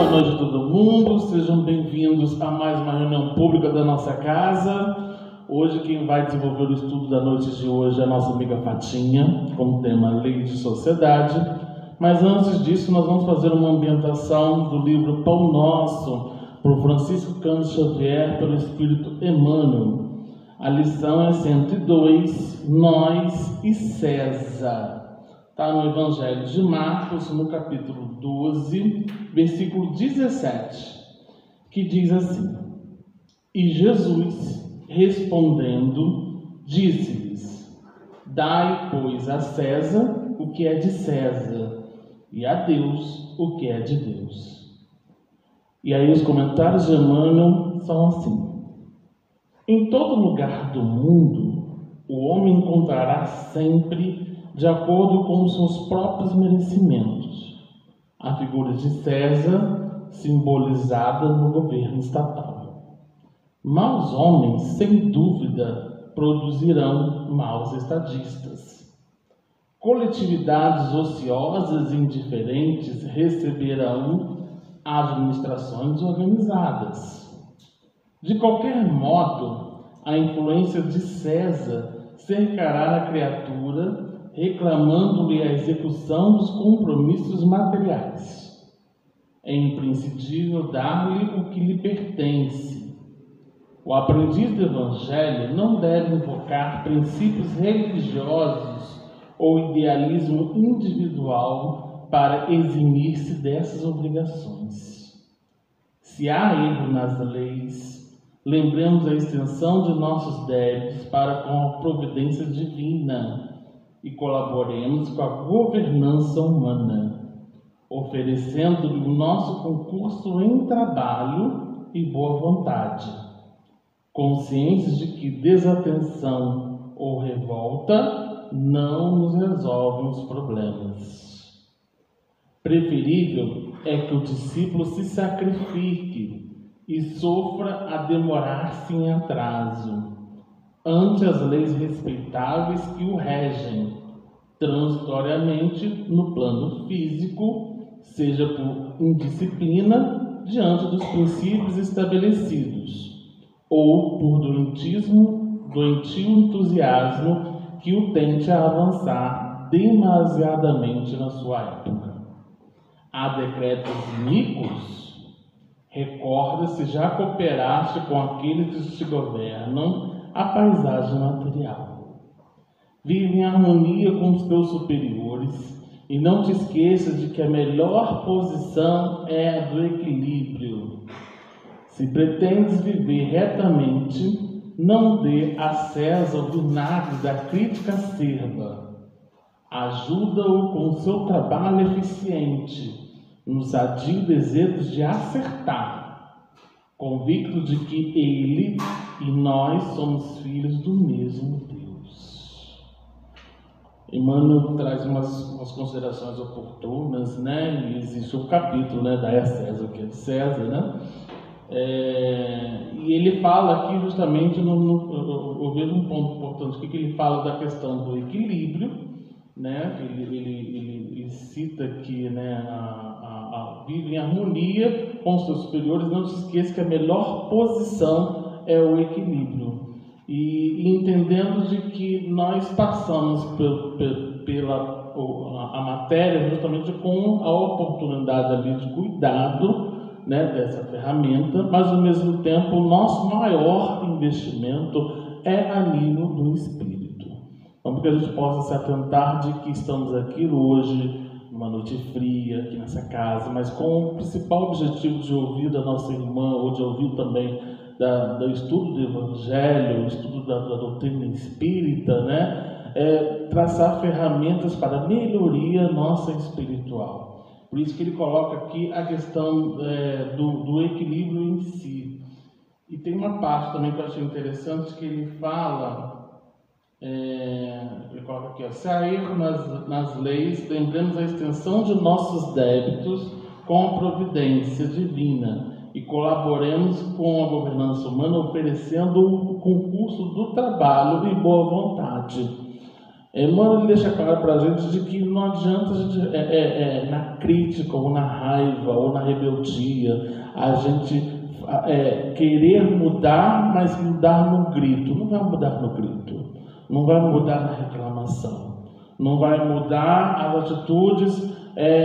boa noite a todo mundo, sejam bem-vindos a mais uma reunião pública da nossa casa. Hoje quem vai desenvolver o estudo da noite de hoje é a nossa amiga Fatinha, com o tema Lei de Sociedade. Mas antes disso nós vamos fazer uma ambientação do livro Pão Nosso, por Francisco Cândido Xavier, pelo Espírito Emmanuel. A lição é 102, Nós e César. Está no Evangelho de Marcos, no capítulo 12, versículo 17, que diz assim: E Jesus, respondendo, disse-lhes: Dai, pois, a César o que é de César, e a Deus o que é de Deus. E aí os comentários de Emmanuel são assim: Em todo lugar do mundo, o homem encontrará sempre, de acordo com os seus próprios merecimentos, a figura de César simbolizada no governo estatal. Maus homens, sem dúvida, produzirão maus estadistas. Coletividades ociosas e indiferentes receberão administrações organizadas. De qualquer modo, a influência de César cercará a criatura, reclamando-lhe a execução dos compromissos materiais. É imprescindível dar-lhe o que lhe pertence. O aprendiz do Evangelho não deve invocar princípios religiosos ou idealismo individual para eximir-se dessas obrigações. Se há erro nas leis, lembremos a extensão de nossos débitos para com a providência divina e colaboremos com a governança humana, oferecendo-lhe o nosso concurso em trabalho e boa vontade, conscientes de que desatenção ou revolta não nos resolvem os problemas. Preferível é que o discípulo se sacrifique e sofra a demorar-se em atraso ante as leis respeitáveis que o regem, transitoriamente no plano físico, seja por indisciplina diante dos princípios estabelecidos, ou por doentio entusiasmo que o tente a avançar demasiadamente na sua época. Há decretos iníquos? Recorda se já cooperaste com aqueles que te governam a paisagem material. Vive em harmonia com os teus superiores e não te esqueças de que a melhor posição é a do equilíbrio. Se pretendes viver retamente, não dê a César o vinagre da crítica acerba. Ajuda-o com o seu trabalho eficiente, no sadio desejo de acertar, convicto de que ele e nós somos filhos do mesmo Deus. Emmanuel traz umas considerações oportunas, né? E existe um capítulo, né, da César, que é de César, né? E ele fala aqui justamente, eu vejo um ponto importante, que ele fala da questão do equilíbrio, né? Ele cita que, né, vive em harmonia com os seus superiores, não se esqueça que a melhor posição é o equilíbrio. E entendendo de que nós passamos pela matéria justamente com a oportunidade ali de cuidado, né, dessa ferramenta, mas ao mesmo tempo o nosso maior investimento é a nível do espírito. Então, para que a gente possa se atentar de que estamos aqui hoje, uma noite fria aqui nessa casa, mas com o principal objetivo de ouvir da nossa irmã, ou de ouvir também do estudo do Evangelho, o estudo da doutrina espírita, né? Traçar ferramentas para melhoria nossa espiritual. Por isso que ele coloca aqui a questão do equilíbrio em si. E tem uma parte também que eu achei interessante, que ele fala, ele coloca aqui, ó: se há erro nas leis, lembremos a extensão de nossos débitos com a providência divina e colaboremos com a governança humana, oferecendo o concurso do trabalho e boa vontade. Emmanuel deixa claro para a gente de que não adianta a gente, na crítica, ou na raiva, ou na rebeldia, a gente querer mudar, mas mudar no grito. Não vai mudar no grito, não vai mudar na reclamação, não vai mudar as atitudes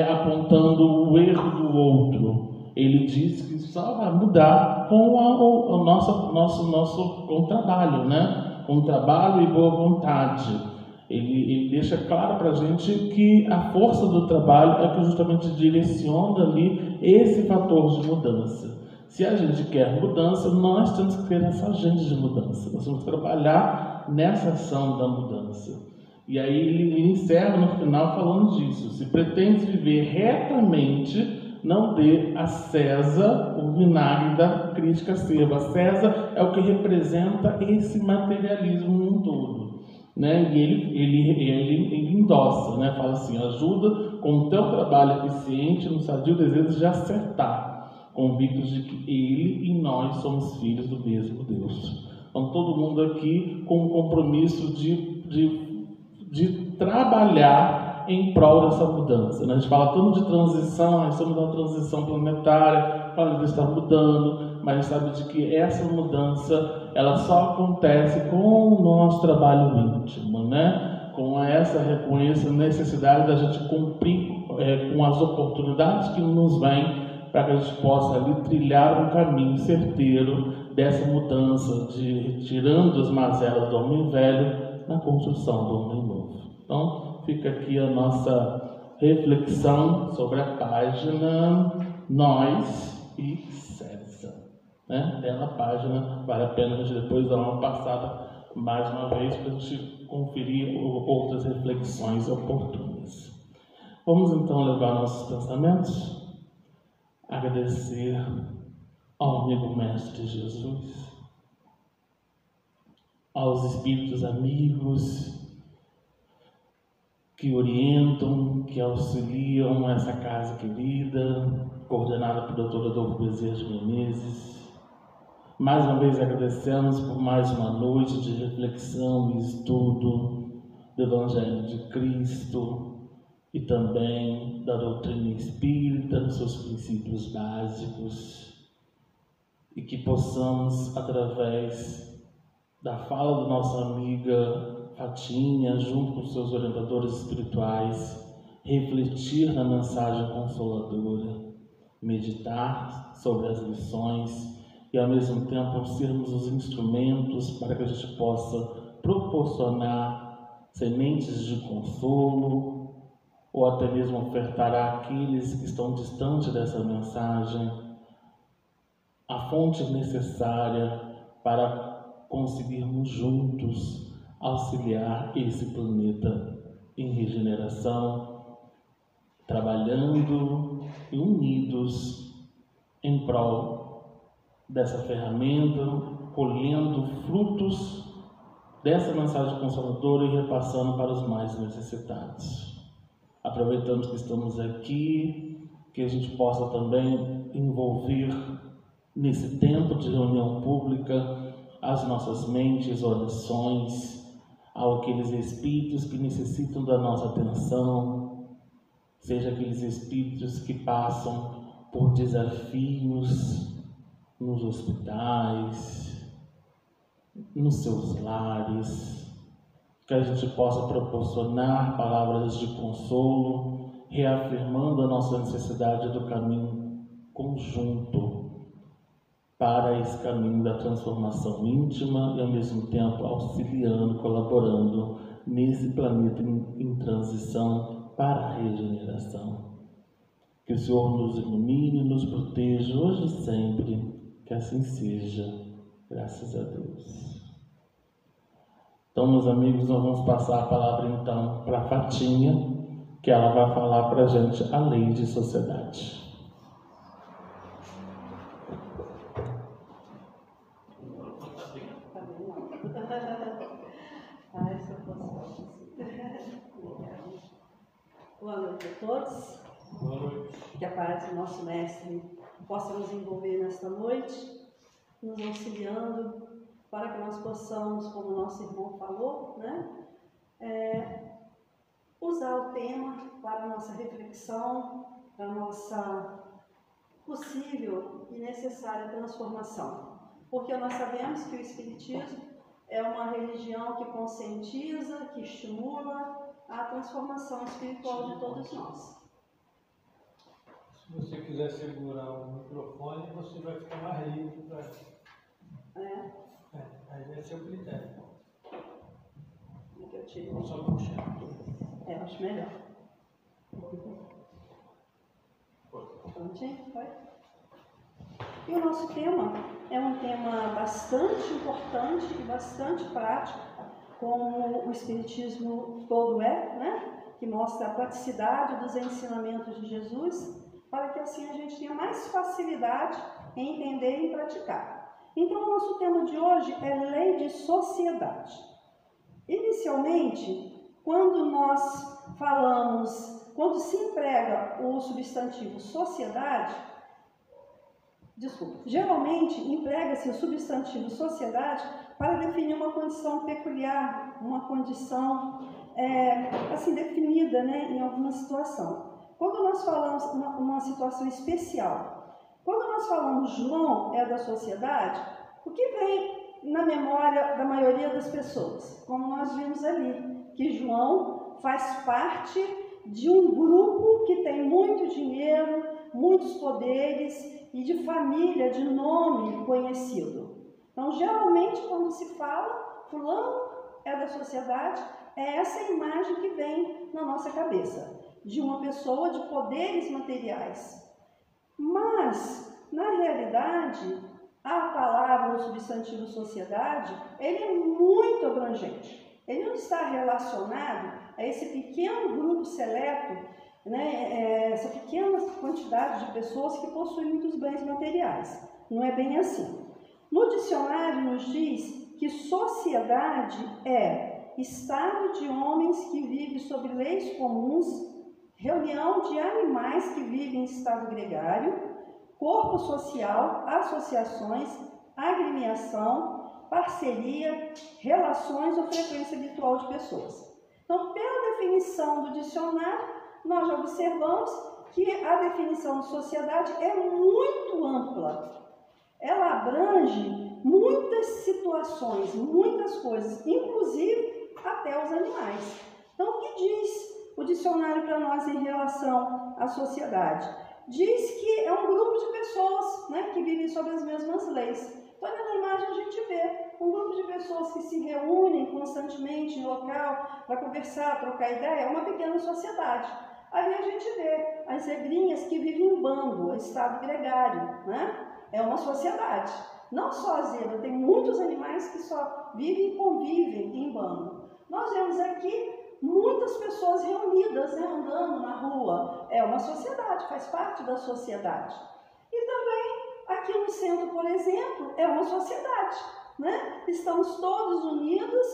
apontando o erro do outro. Ele diz que só vai mudar com o nosso trabalho, né? Com trabalho e boa vontade. Ele deixa claro para a gente que a força do trabalho é que justamente direciona ali esse fator de mudança. Se a gente quer mudança, nós temos que ter essa agente de mudança. Nós temos que trabalhar nessa ação da mudança. E aí ele encerra no final falando disso. Se pretende viver retamente, não dê a César o vinagre da crítica acerba. César é o que representa esse materialismo num todo. Né? E ele endossa, né? Fala assim: ajuda com o teu trabalho eficiente no sadio desejo de acertar, convictos de que ele e nós somos filhos do mesmo Deus. Então todo mundo aqui com um compromisso de trabalhar em prol dessa mudança, né? A gente fala tanto de transição, nós estamos numa transição planetária, a está mudando, mas a gente sabe de que essa mudança ela só acontece com o nosso trabalho íntimo, né? Com essa necessidade da gente cumprir com as oportunidades que nos vêm, para que a gente possa ali trilhar um caminho certeiro dessa mudança, de retirando as mazelas do homem velho na construção do homem novo. Então, fica aqui a nossa reflexão sobre a página Nós e César. Né? Bela página, vale a pena a gente depois dar uma passada mais uma vez para a gente conferir outras reflexões oportunas. Vamos então levar nossos pensamentos, agradecer ao amigo Mestre Jesus, aos espíritos amigos que orientam, que auxiliam essa casa querida, coordenada pelo Dr. Adolfo Bezerra de Menezes. Mais uma vez agradecemos por mais uma noite de reflexão e estudo do Evangelho de Cristo e também da doutrina espírita, nos seus princípios básicos, e que possamos, através da fala da nossa amiga Fatinha, junto com seus orientadores espirituais, refletir na mensagem consoladora, meditar sobre as lições e, ao mesmo tempo, sermos os instrumentos para que a gente possa proporcionar sementes de consolo ou até mesmo ofertar àqueles que estão distantes dessa mensagem a fonte necessária para conseguirmos juntos auxiliar esse planeta em regeneração, trabalhando e unidos em prol dessa ferramenta, colhendo frutos dessa mensagem consoladora e repassando para os mais necessitados. Aproveitamos que estamos aqui, que a gente possa também envolver nesse tempo de reunião pública as nossas mentes, orações, àqueles espíritos que necessitam da nossa atenção, seja aqueles espíritos que passam por desafios nos hospitais, nos seus lares, que a gente possa proporcionar palavras de consolo, reafirmando a nossa necessidade do caminho conjunto para esse caminho da transformação íntima e, ao mesmo tempo, auxiliando, colaborando nesse planeta em transição para a regeneração. Que o Senhor nos ilumine, nos proteja hoje e sempre, que assim seja, graças a Deus. Então, meus amigos, nós vamos passar a palavra então para a Fatinha, que ela vai falar para a gente a lei de sociedade. Boa noite a todos. Boa noite. Que a paz do nosso Mestre possa nos envolver nesta noite, nos auxiliando para que nós possamos, como o nosso irmão falou, né, usar o tema para a nossa reflexão, para a nossa possível e necessária transformação. Porque nós sabemos que o Espiritismo é uma religião que conscientiza, que estimula a transformação espiritual de todos nós. Se você quiser segurar o microfone, você vai ficar mais livre para... Aí vai ser o critério. Como que eu tiro? Só puxar. Acho melhor. Prontinho? Foi? E o nosso tema é um tema bastante importante e bastante prático, como o Espiritismo todo é, né? Que mostra a praticidade dos ensinamentos de Jesus, para que assim a gente tenha mais facilidade em entender e praticar. Então, o nosso tema de hoje é lei de sociedade. Inicialmente, quando se emprega o substantivo sociedade, geralmente emprega-se o substantivo sociedade para definir uma condição peculiar, uma condição assim definida, né, em alguma situação. Quando nós falamos uma situação especial, quando nós falamos João é da sociedade, o que vem na memória da maioria das pessoas? Como nós vimos ali, que João faz parte de um grupo que tem muito dinheiro, muitos poderes e de família, de nome conhecido. Então, geralmente, quando se fala fulano é da sociedade, é essa imagem que vem na nossa cabeça, de uma pessoa de poderes materiais. Mas, na realidade, a palavra, o substantivo sociedade, ele é muito abrangente. Ele não está relacionado a esse pequeno grupo seleto, né, essa pequena quantidade de pessoas que possuem muitos bens materiais. Não é bem assim. No dicionário nos diz que sociedade é estado de homens que vivem sob leis comuns, reunião de animais que vivem em estado gregário, corpo social, associações, agremiação, parceria, relações ou frequência habitual de pessoas. Então, pela definição do dicionário, nós já observamos que a definição de sociedade é muito ampla. Ela abrange muitas situações, muitas coisas, inclusive até os animais. Então, o que diz o dicionário para nós em relação à sociedade? Diz que é um grupo de pessoas, né, que vivem sob as mesmas leis. Então, na imagem a gente vê um grupo de pessoas que se reúnem constantemente em local para conversar, trocar ideia, é uma pequena sociedade. Ali a gente vê as zebrinhas que vivem em bando, estado gregário, né? É uma sociedade. Não só a zebra, tem muitos animais que só vivem e convivem em bando. Nós vemos aqui muitas pessoas reunidas, né, andando na rua. É uma sociedade, faz parte da sociedade. E também, aqui no centro, por exemplo, é uma sociedade, né? Estamos todos unidos,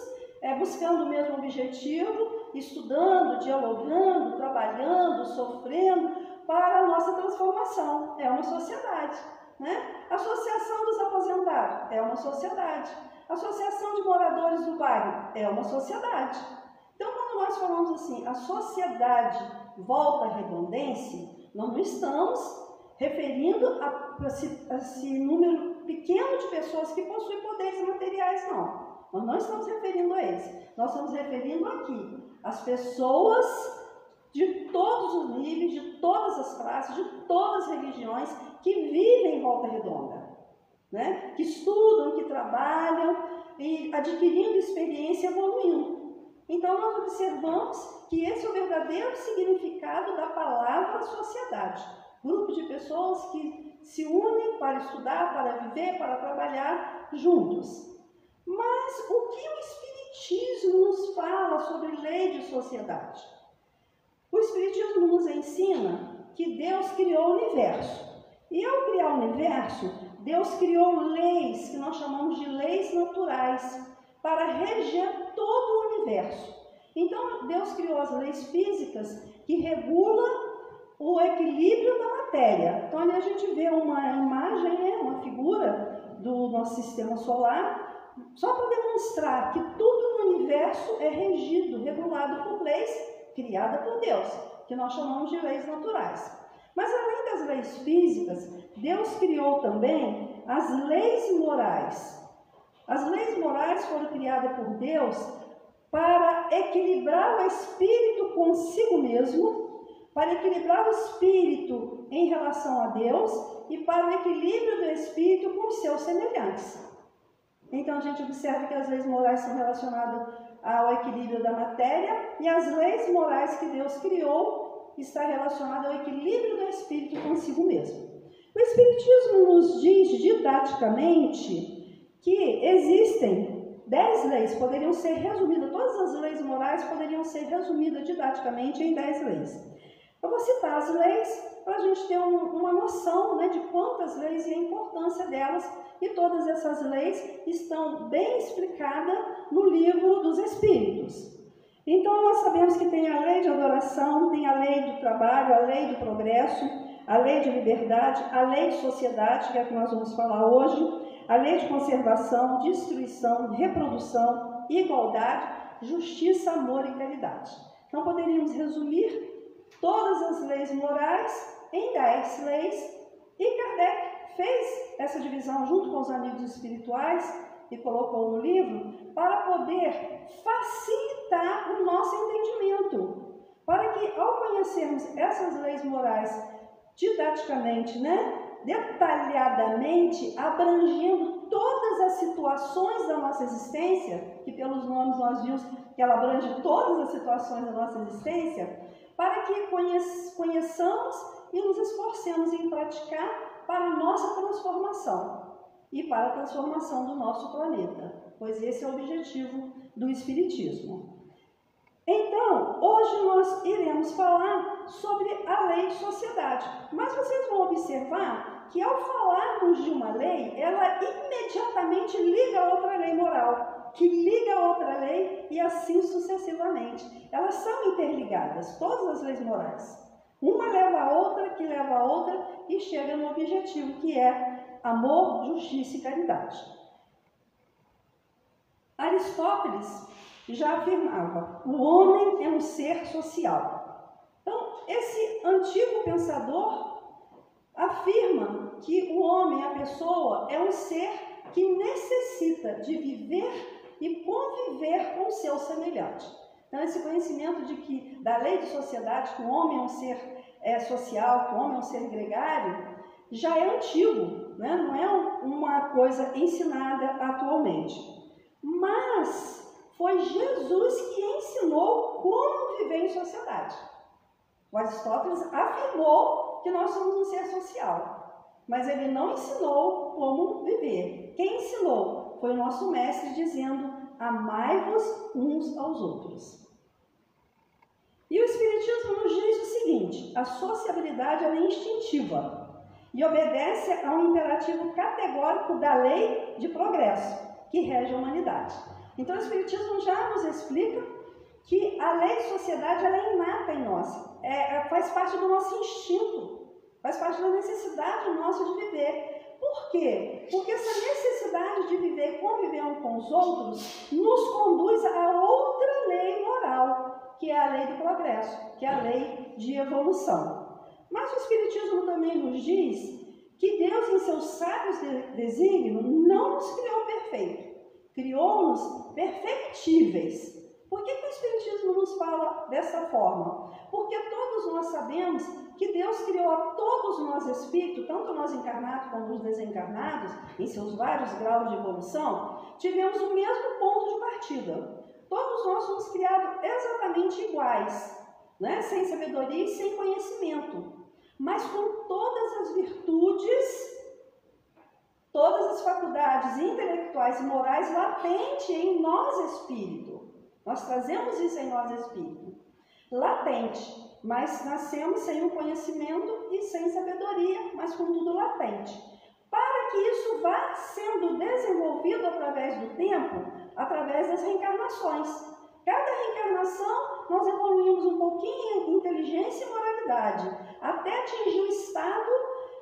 buscando o mesmo objetivo, estudando, dialogando, trabalhando, sofrendo para a nossa transformação. É uma sociedade, né? Associação dos aposentados é uma sociedade. Associação de moradores do bairro é uma sociedade. Então, quando nós falamos assim, a sociedade Volta Redondense, nós não estamos referindo a esse número pequeno de pessoas que possuem poderes materiais, não. Nós não estamos referindo a eles. Nós estamos referindo aqui as pessoas de todos os níveis, de todas as classes, de todas as religiões que vivem em Volta Redonda, né? Que estudam, que trabalham e adquirindo experiência e evoluindo. Então, nós observamos que esse é o verdadeiro significado da palavra sociedade. Grupo de pessoas que se unem para estudar, para viver, para trabalhar juntos. Mas o que o Espiritismo nos fala sobre lei de sociedade? O Espiritismo nos ensina que Deus criou o universo. E ao criar o universo, Deus criou leis, que nós chamamos de leis naturais, para reger todo o universo. Então, Deus criou as leis físicas que regulam o equilíbrio da matéria. Então, ali a gente vê uma imagem, né, uma figura do nosso sistema solar, só para demonstrar que tudo no universo é regido, regulado por leis criadas por Deus, que nós chamamos de leis naturais. Mas além das leis físicas, Deus criou também as leis morais. As leis morais foram criadas por Deus para equilibrar o espírito consigo mesmo, para equilibrar o espírito em relação a Deus e para o equilíbrio do espírito com os seus semelhantes. Então a gente observa que as leis morais são relacionadas ao equilíbrio da matéria e as leis morais que Deus criou está relacionada ao equilíbrio do espírito consigo mesmo. O Espiritismo nos diz didaticamente que existem 10 leis, poderiam ser resumidas, todas as leis morais poderiam ser resumidas didaticamente em 10 leis. Eu vou citar as leis para a gente ter uma noção, né, de quantas leis e a importância delas, e todas essas leis estão bem explicadas no livro dos Espíritos. Então nós sabemos que tem a lei de adoração, tem a lei do trabalho, a lei do progresso, a lei de liberdade, a lei de sociedade, que é a que nós vamos falar hoje, a lei de conservação, destruição, reprodução, igualdade, justiça, amor e caridade. Então poderíamos resumir todas as leis morais em 10 leis, e Kardec fez essa divisão junto com os amigos espirituais e colocou no livro para poder facilitar o nosso entendimento, para que ao conhecermos essas leis morais didaticamente, né, detalhadamente, abrangendo todas as situações da nossa existência, que pelos nomes nós vimos que ela abrange todas as situações da nossa existência, para que conheçamos e nos esforcemos em praticar para a nossa transformação e para a transformação do nosso planeta, pois esse é o objetivo do Espiritismo. Então, hoje nós iremos falar sobre a lei de sociedade, mas vocês vão observar que ao falarmos de uma lei, ela imediatamente liga a outra lei moral, que liga a outra lei e assim sucessivamente. Elas são interligadas, todas as leis morais. Uma leva a outra, que leva a outra e chega no objetivo, que é amor, justiça e caridade. Aristóteles já afirmava: o homem é um ser social. Então, esse antigo pensador afirma que o homem, a pessoa, é um ser que necessita de viver e conviver com o seu semelhante. Então, esse conhecimento de que, da lei de sociedade, que o homem é um ser social, que o homem é um ser gregário, já é antigo, né? Não é uma coisa ensinada atualmente. Mas foi Jesus que ensinou como viver em sociedade. O Aristóteles afirmou que nós somos um ser social, mas ele não ensinou como viver. Quem ensinou foi o nosso mestre dizendo: amai-vos uns aos outros. E o Espiritismo nos diz o seguinte: a sociabilidade é instintiva e obedece a um imperativo categórico da lei de progresso que rege a humanidade. Então o Espiritismo já nos explica que a lei de sociedade ela é inata em nós, faz parte do nosso instinto, faz parte da necessidade nossa de viver. Por quê? Porque essa necessidade de viver e conviver uns com os outros nos conduz a outra lei moral, que é a lei do progresso, que é a lei de evolução. Mas o Espiritismo também nos diz que Deus, em seus sábios desígnios, não nos criou perfeito, criou-nos perfectíveis. Por que o Espiritismo nos fala dessa forma? Porque todos nós sabemos que Deus criou a todos nós espíritos, tanto nós encarnados como os desencarnados, em seus vários graus de evolução, tivemos o mesmo ponto de partida. Todos nós somos criados exatamente iguais, né? Sem sabedoria e sem conhecimento, mas com todas as virtudes, todas as faculdades intelectuais e morais latentes em nós espírito. Nós trazemos isso em nós espírito, latente, mas nascemos sem o conhecimento e sem sabedoria, mas com tudo latente. Para que isso vá sendo desenvolvido através do tempo, através das reencarnações. Cada reencarnação nós evoluímos um pouquinho em inteligência e moralidade, até atingir o estado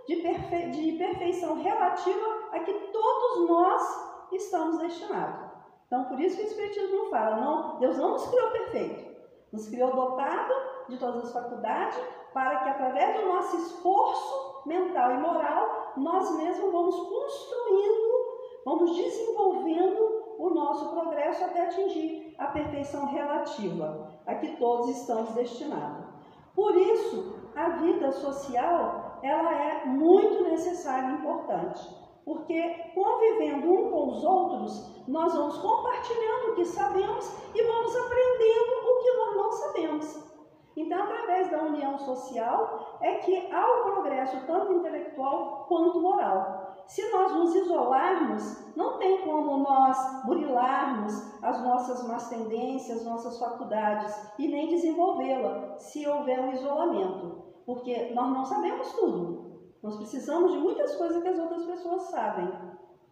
de perfeição relativa a que todos nós estamos destinados. Então, por isso que o Espiritismo fala, não, Deus não nos criou perfeito, nos criou dotado de todas as faculdades, para que através do nosso esforço mental e moral, nós mesmos vamos construindo, vamos desenvolvendo o nosso progresso até atingir a perfeição relativa, a que todos estamos destinados. Por isso, a vida social, ela é muito necessária e importante, porque convivendo um com os outros, nós vamos compartilhando o que sabemos e vamos aprendendo o que nós não sabemos. Então, através da união social, é que há o progresso tanto intelectual quanto moral. Se nós nos isolarmos, não tem como nós burilarmos as nossas más tendências, nossas faculdades, e nem desenvolvê-la, se houver um isolamento. Porque nós não sabemos tudo. Nós precisamos de muitas coisas que as outras pessoas sabem.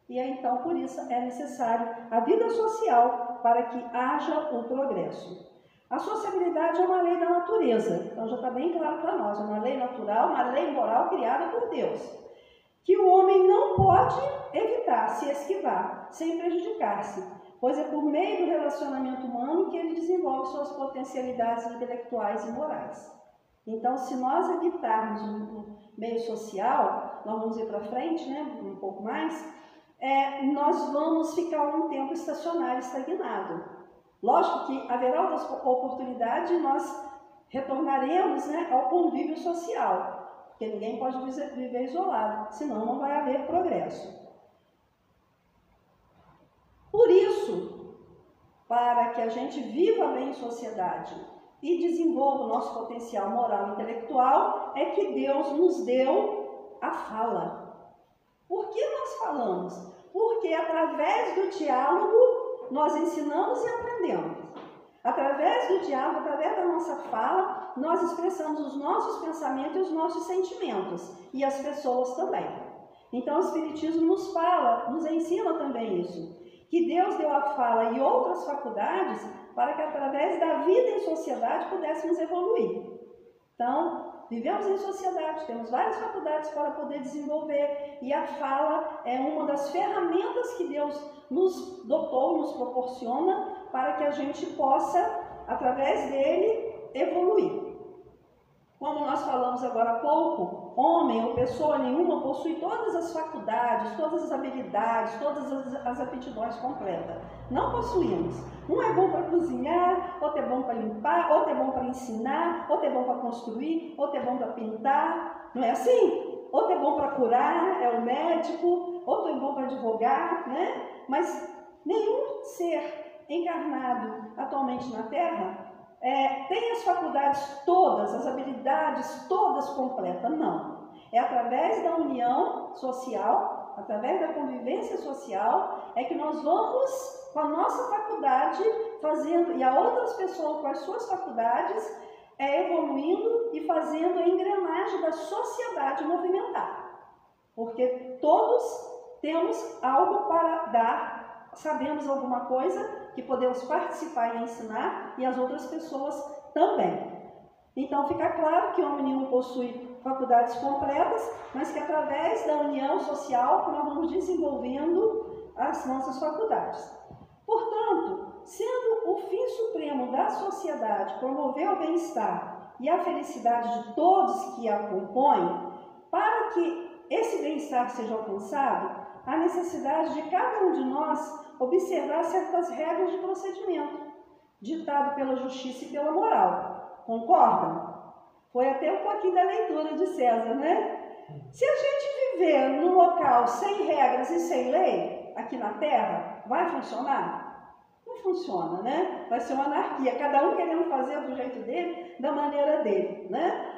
E aí, então, por isso, é necessário a vida social para que haja o progresso. A sociabilidade é uma lei da natureza, então já está bem claro para nós, é uma lei natural, uma lei moral criada por Deus, que o homem não pode evitar, se esquivar, sem prejudicar-se, pois é por meio do relacionamento humano que ele desenvolve suas potencialidades intelectuais e morais. Então, se nós evitarmos o meio social, nós vamos ir para frente, né, um pouco mais, nós vamos ficar um tempo estacionário, estagnado. Lógico que haverá outras oportunidades e nós retornaremos, né, ao convívio social, porque ninguém pode viver isolado, senão não vai haver progresso. Por isso, para que a gente viva bem em sociedade e desenvolva o nosso potencial moral e intelectual, é que Deus nos deu a fala. Por que nós falamos? Porque através do diálogo nós ensinamos e aprendemos. Através do diálogo, através da nossa fala, nós expressamos os nossos pensamentos e os nossos sentimentos, e as pessoas também. Então o Espiritismo nos fala, nos ensina também isso, que Deus deu a fala e outras faculdades para que através da vida em sociedade pudéssemos evoluir. Então, vivemos em sociedade, temos várias faculdades para poder desenvolver, e a fala é uma das ferramentas que Deus nos dotou, nos proporciona, para que a gente possa, através dele, evoluir. Como nós falamos agora há pouco, homem ou pessoa nenhuma possui todas as faculdades, todas as habilidades, todas as aptidões completas. Não possuímos. Um é bom para cozinhar, outro é bom para limpar, outro é bom para ensinar, outro é bom para construir, outro é bom para pintar. Não é assim? Outro é bom para curar, é o médico, outro é bom para advogar, né? Mas nenhum ser encarnado atualmente na Terra tem as faculdades todas, as habilidades todas completas. Não. É através da união social, através da convivência social, é que nós vamos, com a nossa faculdade, fazendo, e a outras pessoas com as suas faculdades, evoluindo e fazendo a engrenagem da sociedade movimentar. Porque todos temos algo para dar, sabemos alguma coisa que podemos participar e ensinar, e as outras pessoas também. Então fica claro que o homem nenhum possui faculdades completas, mas que através da união social nós vamos desenvolvendo as nossas faculdades. Portanto, sendo o fim supremo da sociedade promover o bem-estar e a felicidade de todos que a compõem, para que esse bem-estar seja alcançado, há necessidade de cada um de nós observar certas regras de procedimento, ditado pela justiça e pela moral. Concordam? Foi até um pouquinho da leitura de César, né? Se a gente viver num local sem regras e sem lei, aqui na Terra, vai funcionar? Não funciona, né? Vai ser uma anarquia, cada um querendo fazer do jeito dele, da maneira dele, né?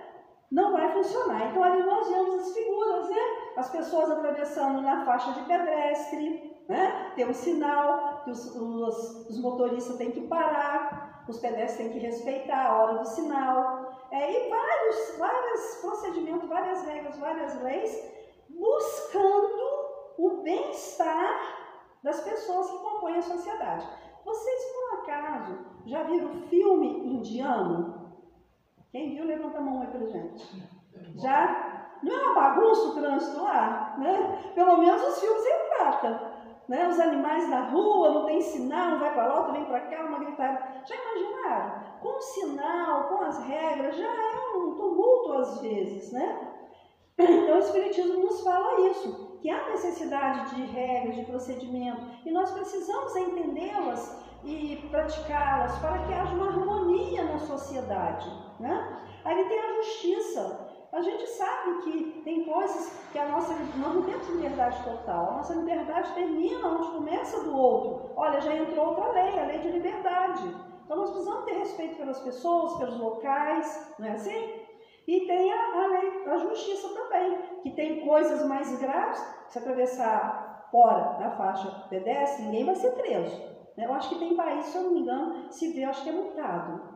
Não vai funcionar. Então ali nós vemos as figuras, né? As pessoas atravessando na faixa de pedestre, né? Tem um sinal que os motoristas têm que parar, os pedestres têm que respeitar a hora do sinal, e vários procedimentos, várias regras, várias leis, buscando o bem-estar das pessoas que compõem a sociedade. Vocês, por acaso, já viram filme indiano? Quem viu, levanta a mão aí pra gente. Já? Não é uma bagunça o trânsito lá, né? Pelo menos os filmes retratam. né? Os animais na rua, não tem sinal, um vai para lá, outro vem para cá, uma gritada. Já imaginaram? Com o sinal, com as regras, já é um tumulto às vezes, né? Então o Espiritismo nos fala isso, que há necessidade de regras, de procedimento, e nós precisamos entendê-las e praticá-las para que haja uma harmonia na sociedade, né? Ali tem a justiça. A gente sabe que tem coisas que nós não temos liberdade total. A nossa liberdade termina onde começa do outro. Olha, já entrou outra lei, a lei de liberdade. Então nós precisamos ter respeito pelas pessoas, pelos locais, não é assim? E tem a lei da justiça também, que tem coisas mais graves. Se atravessar fora da faixa pedestre, ninguém vai ser preso. Eu acho que tem país, se eu não me engano, se vê, acho que é multado.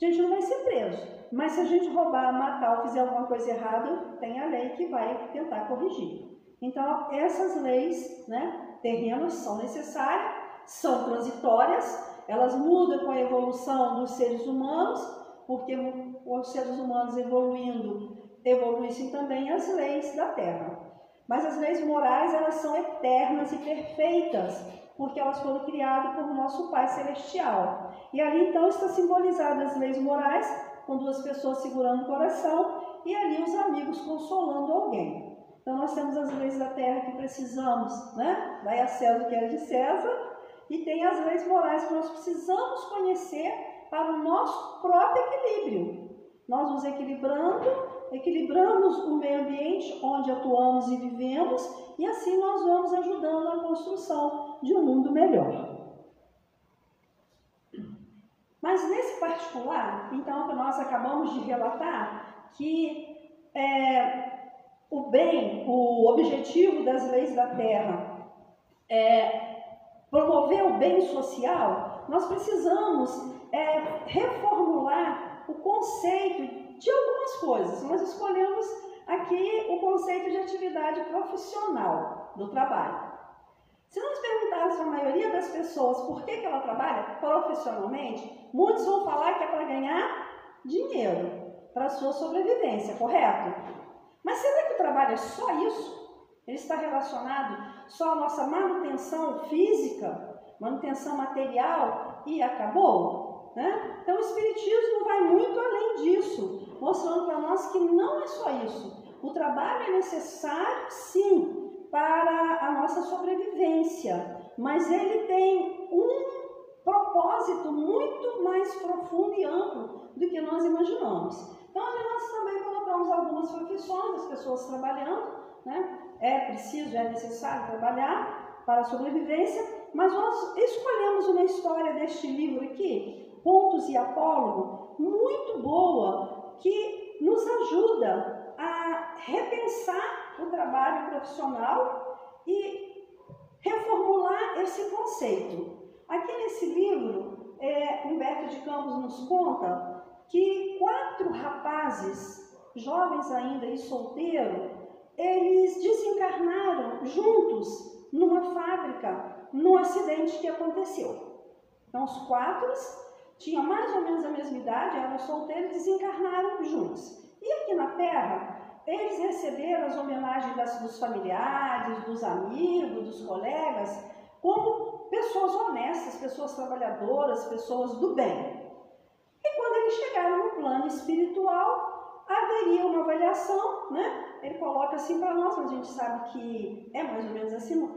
A gente não vai ser preso, mas se a gente roubar, matar ou fizer alguma coisa errada, tem a lei que vai tentar corrigir. Então, essas leis, né, terrenas são necessárias, são transitórias, elas mudam com a evolução dos seres humanos, porque os seres humanos evoluindo, evoluíssem também as leis da Terra. Mas as leis morais, elas são eternas e perfeitas, porque elas foram criadas por nosso Pai Celestial. E ali, então, está simbolizada as leis morais, com duas pessoas segurando o coração, e ali os amigos consolando alguém. Então, nós temos as leis da Terra que precisamos, né? Dai a César o que é de César, e tem as leis morais que nós precisamos conhecer para o nosso próprio equilíbrio. Nós nos equilibramos o meio ambiente onde atuamos e vivemos, e assim nós vamos ajudando na construção de um mundo melhor. Mas nesse particular, então, que nós acabamos de relatar, que o bem, o objetivo das leis da Terra é promover o bem social, nós precisamos reformular o conceito de algumas coisas. Nós escolhemos aqui o conceito de atividade profissional do trabalho. Se nós perguntarmos a maioria das pessoas por que ela trabalha profissionalmente, muitos vão falar que é para ganhar dinheiro, para a sua sobrevivência, correto? Mas será que o trabalho é só isso? Ele está relacionado só à nossa manutenção física, manutenção material e acabou? Né? Então o Espiritismo vai muito além disso, mostrando para nós que não é só isso. O trabalho é necessário, sim, para a nossa sobrevivência, mas ele tem um propósito muito mais profundo e amplo do que nós imaginamos. Então, ali nós também colocamos algumas profissões, as pessoas trabalhando, né? É preciso, é necessário trabalhar para a sobrevivência, mas nós escolhemos uma história deste livro aqui, Pontos e Apólogo, muito boa, que nos ajuda a repensar o trabalho profissional e reformular esse conceito. Aqui nesse livro, Humberto de Campos nos conta que 4 rapazes, jovens ainda e solteiros, eles desencarnaram juntos numa fábrica, num acidente que aconteceu. Então, os 4 tinham mais ou menos a mesma idade, eram solteiros e desencarnaram juntos. E aqui na Terra, eles receberam as homenagens dos familiares, dos amigos, dos colegas, como pessoas honestas, pessoas trabalhadoras, pessoas do bem. E quando eles chegaram no plano espiritual, haveria uma avaliação, né? Ele coloca assim para nós, mas a gente sabe que é mais ou menos assim,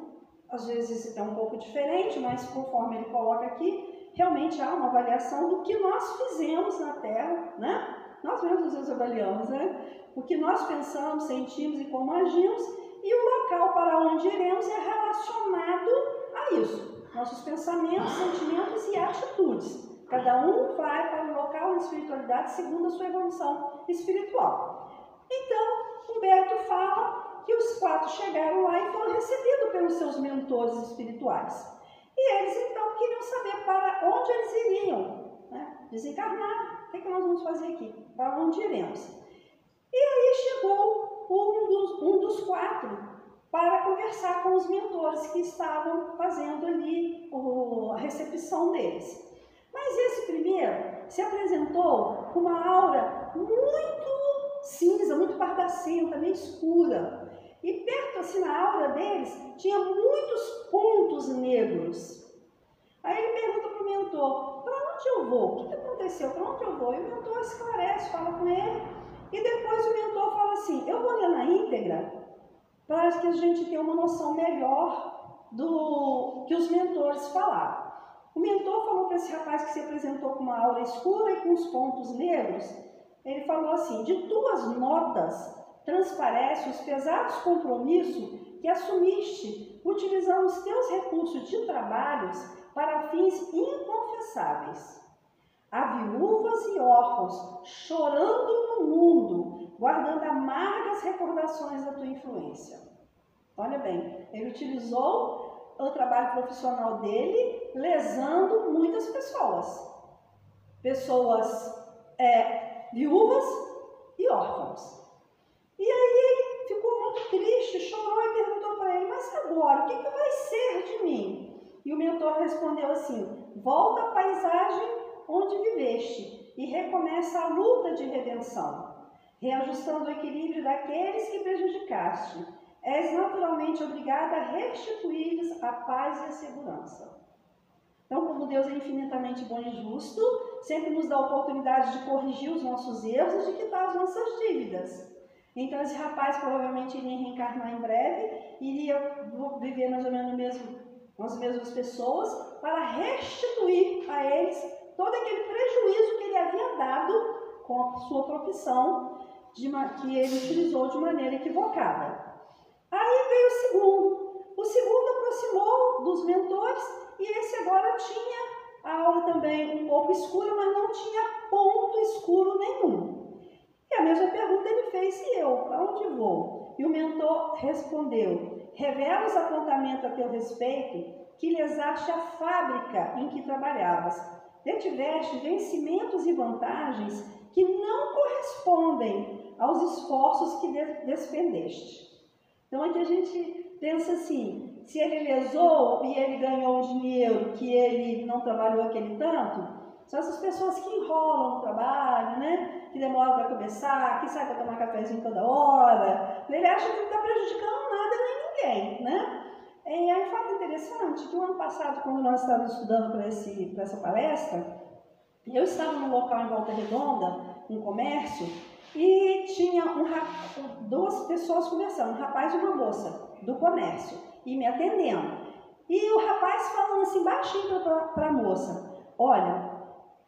às vezes é um pouco diferente, mas conforme ele coloca aqui, realmente há uma avaliação do que nós fizemos na Terra, né? Nós mesmos nos avaliamos, né? O que nós pensamos, sentimos e como agimos, e o local para onde iremos é relacionado a isso. Nossos pensamentos, sentimentos e atitudes. Cada um vai para o local da espiritualidade segundo a sua evolução espiritual. Então, Humberto fala que os 4 chegaram lá e foram recebidos pelos seus mentores espirituais. E eles, então, queriam saber para onde eles iriam, né? Desencarnar. O que nós vamos fazer aqui? Para onde iremos? E aí chegou um dos 4 para conversar com os mentores que estavam fazendo ali a recepção deles. Mas esse primeiro se apresentou com uma aura muito cinza, muito pardacenta, meio escura. E perto, assim, na aura deles, tinha muitos pontos negros. Aí ele pergunta para o mentor, para onde eu vou? O que aconteceu? Para onde eu vou? E o mentor esclarece, fala com ele, e depois o mentor fala assim, eu vou ler na íntegra, para que a gente tenha uma noção melhor do que os mentores falaram. O mentor falou para esse rapaz que se apresentou com uma aura escura e com os pontos negros, ele falou assim, de tuas notas transparece os pesados compromissos que assumiste utilizando os teus recursos de trabalhos para fins inconfessáveis. Há viúvas e órfãos chorando no mundo, guardando amargas recordações da tua influência. Olha bem, ele utilizou o trabalho profissional dele, lesando muitas pessoas. Pessoas viúvas e órfãos. E aí ele ficou muito triste, chorou e perguntou para ele, mas agora, o que vai ser de mim? E o mentor respondeu assim, volta à paisagem onde viveste e recomeça a luta de redenção, reajustando o equilíbrio daqueles que prejudicaste. És naturalmente obrigada a restituir-lhes a paz e a segurança. Então, como Deus é infinitamente bom e justo, sempre nos dá a oportunidade de corrigir os nossos erros e de quitar as nossas dívidas. Então, esse rapaz provavelmente iria reencarnar em breve, iria viver mais ou menos as mesmas pessoas, para restituir a eles todo aquele prejuízo que ele havia dado com a sua profissão, que ele utilizou de maneira equivocada. Aí veio o segundo. O segundo aproximou dos mentores e esse agora tinha a aura também um pouco escura, mas não tinha ponto escuro nenhum. E a mesma pergunta ele fez, e eu, para onde vou? E o mentor respondeu, revela os apontamentos a teu respeito que lesaste a fábrica em que trabalhavas. Detiveste vencimentos e vantagens que não correspondem aos esforços que despendeste. Então, aqui a gente pensa assim, se ele lesou e ele ganhou um dinheiro que ele não trabalhou aquele tanto, são essas pessoas que enrolam no trabalho, né? Que demoram para começar, que saem para tomar cafezinho toda hora. Ele acha que não está prejudicando nada nem ninguém, né? E aí, um fato interessante, que o ano passado, quando nós estávamos estudando para essa palestra, eu estava num local em Volta Redonda, um comércio, e tinha duas pessoas conversando, um rapaz e uma moça do comércio, e me atendendo. E o rapaz falando assim, baixinho para a moça, olha,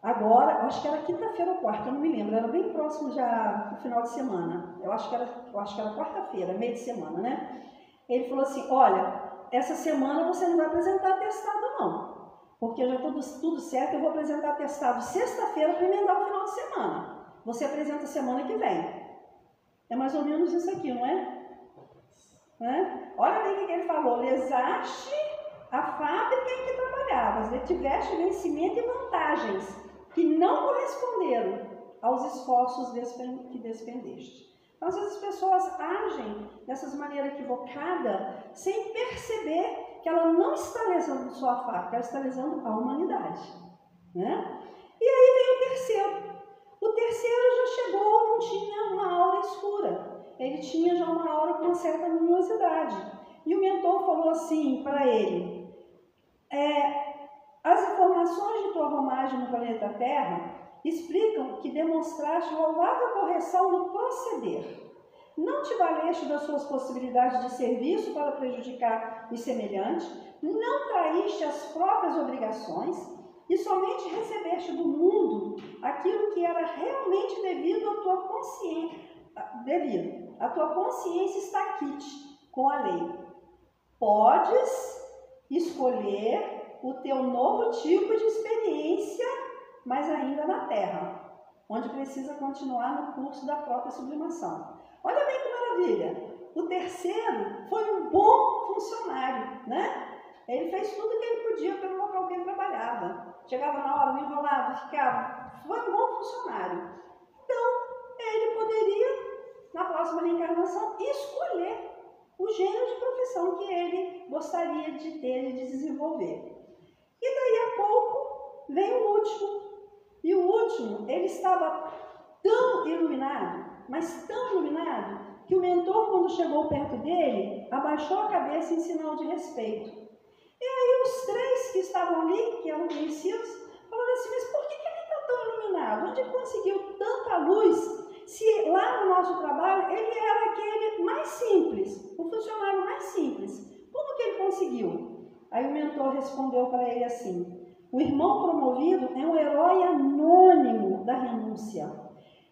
agora, acho que era quinta-feira ou quarta, eu não me lembro, era bem próximo já do final de semana, eu acho que era quarta-feira, meio de semana, né? Ele falou assim, olha, essa semana você não vai apresentar atestado não, porque já tudo certo, eu vou apresentar atestado sexta-feira para emendar o final de semana. Você apresenta semana que vem. É mais ou menos isso aqui, não é? Olha bem o que ele falou, lesaste a fábrica em que trabalhavas, detiveste vencimento e vantagens que não corresponderam aos esforços que despendeste. Então, às vezes as pessoas agem dessas maneiras equivocadas sem perceber que ela não está lesando só a fábrica, ela está lesando a humanidade. Né? E aí vem o terceiro. O terceiro já chegou, não tinha uma aura escura. Ele tinha já uma aura com uma certa luminosidade. E o mentor falou assim para ele, as informações de tua romagem no planeta Terra explicam que demonstraste louvável correção no proceder. Não te valeste das suas possibilidades de serviço para prejudicar os semelhantes, não traíste as próprias obrigações e somente recebeste do mundo aquilo que era realmente devido à tua consciência. A tua consciência está quite com a lei. Podes escolher o teu novo tipo de experiência, mas ainda na Terra, onde precisa continuar no curso da própria sublimação. Olha bem que maravilha! O terceiro foi um bom funcionário, né? Ele fez tudo o que ele podia pelo local que ele trabalhava. Chegava na hora, não enrolava, ficava. Foi um bom funcionário. Então, ele poderia, na próxima reencarnação, escolher o gênero de profissão que ele gostaria de ter e de desenvolver. E daí a pouco, vem o último. E o último, ele estava tão iluminado, mas tão iluminado, que o mentor, quando chegou perto dele, abaixou a cabeça em sinal de respeito. E aí os três que estavam ali, que eram conhecidos, falaram assim, mas por que ele está tão iluminado? Onde ele conseguiu tanta luz? Se lá no nosso trabalho ele era aquele mais simples, o funcionário mais simples. Como que ele conseguiu? Aí o mentor respondeu para ele assim, o irmão promovido é um herói anônimo da renúncia.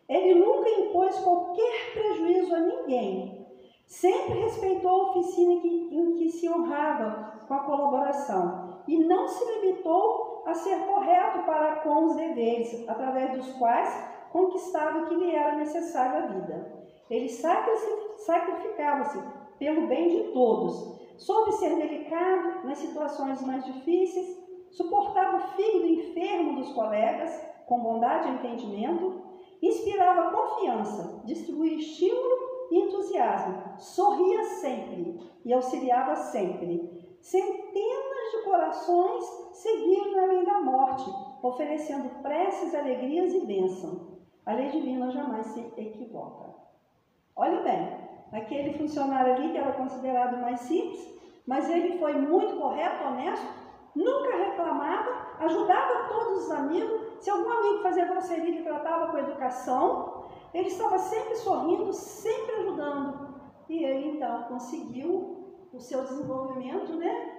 Ele nunca impôs qualquer prejuízo a ninguém. Sempre respeitou a oficina em que se honrava com a colaboração e não se limitou a ser correto para com os deveres, através dos quais conquistava o que lhe era necessário à vida. Ele sacrificava-se pelo bem de todos, soube ser delicado nas situações mais difíceis, suportava o fígado enfermo dos colegas com bondade e entendimento, inspirava confiança, distribuía estímulo e entusiasmo, sorria sempre e auxiliava sempre. Centenas de corações seguiram além da morte, oferecendo preces, alegrias e bênção. A lei divina jamais se equivoca. Olha bem, aquele funcionário ali que era considerado mais simples, mas ele foi muito correto, honesto, nunca reclamava, ajudava todos os amigos. Se algum amigo fazia grosseria, ele tratava com educação. Ele estava sempre sorrindo, sempre ajudando. E ele então conseguiu o seu desenvolvimento, né?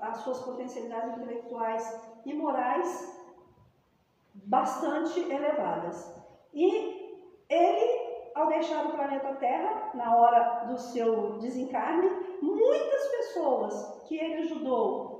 As suas potencialidades intelectuais e morais bastante elevadas. E ele, ao deixar o planeta Terra, na hora do seu desencarne, muitas pessoas que ele ajudou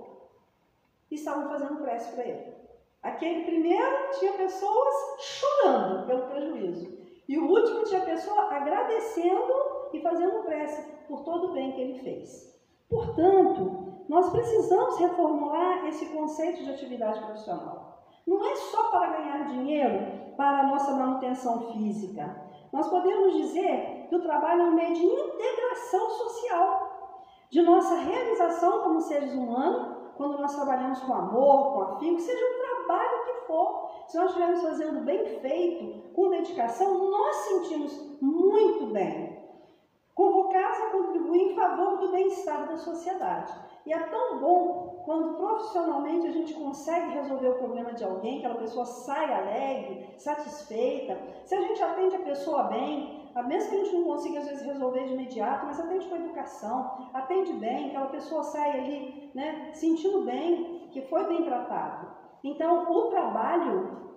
estavam fazendo prece para ele. Aquele primeiro tinha pessoas chorando pelo prejuízo. E o último tinha pessoa agradecendo e fazendo prece por todo o bem que ele fez. Portanto, nós precisamos reformular esse conceito de atividade profissional. Não é só para ganhar dinheiro para a nossa manutenção física. Nós podemos dizer que o trabalho é um meio de integração social, de nossa realização como seres humanos, quando nós trabalhamos com amor, com afinco, seja o trabalho que for. Se nós estivermos fazendo bem feito, com dedicação, nós sentimos muito bem. Convocados a contribuir em favor do bem-estar da sociedade. E é tão bom quando profissionalmente a gente consegue resolver o problema de alguém, aquela pessoa sai alegre, satisfeita. Se a gente atende a pessoa bem, mesmo que a gente não consiga às vezes resolver de imediato, mas atende com educação, atende bem, aquela pessoa sai ali, né, sentindo bem, que foi bem tratado. Então, o trabalho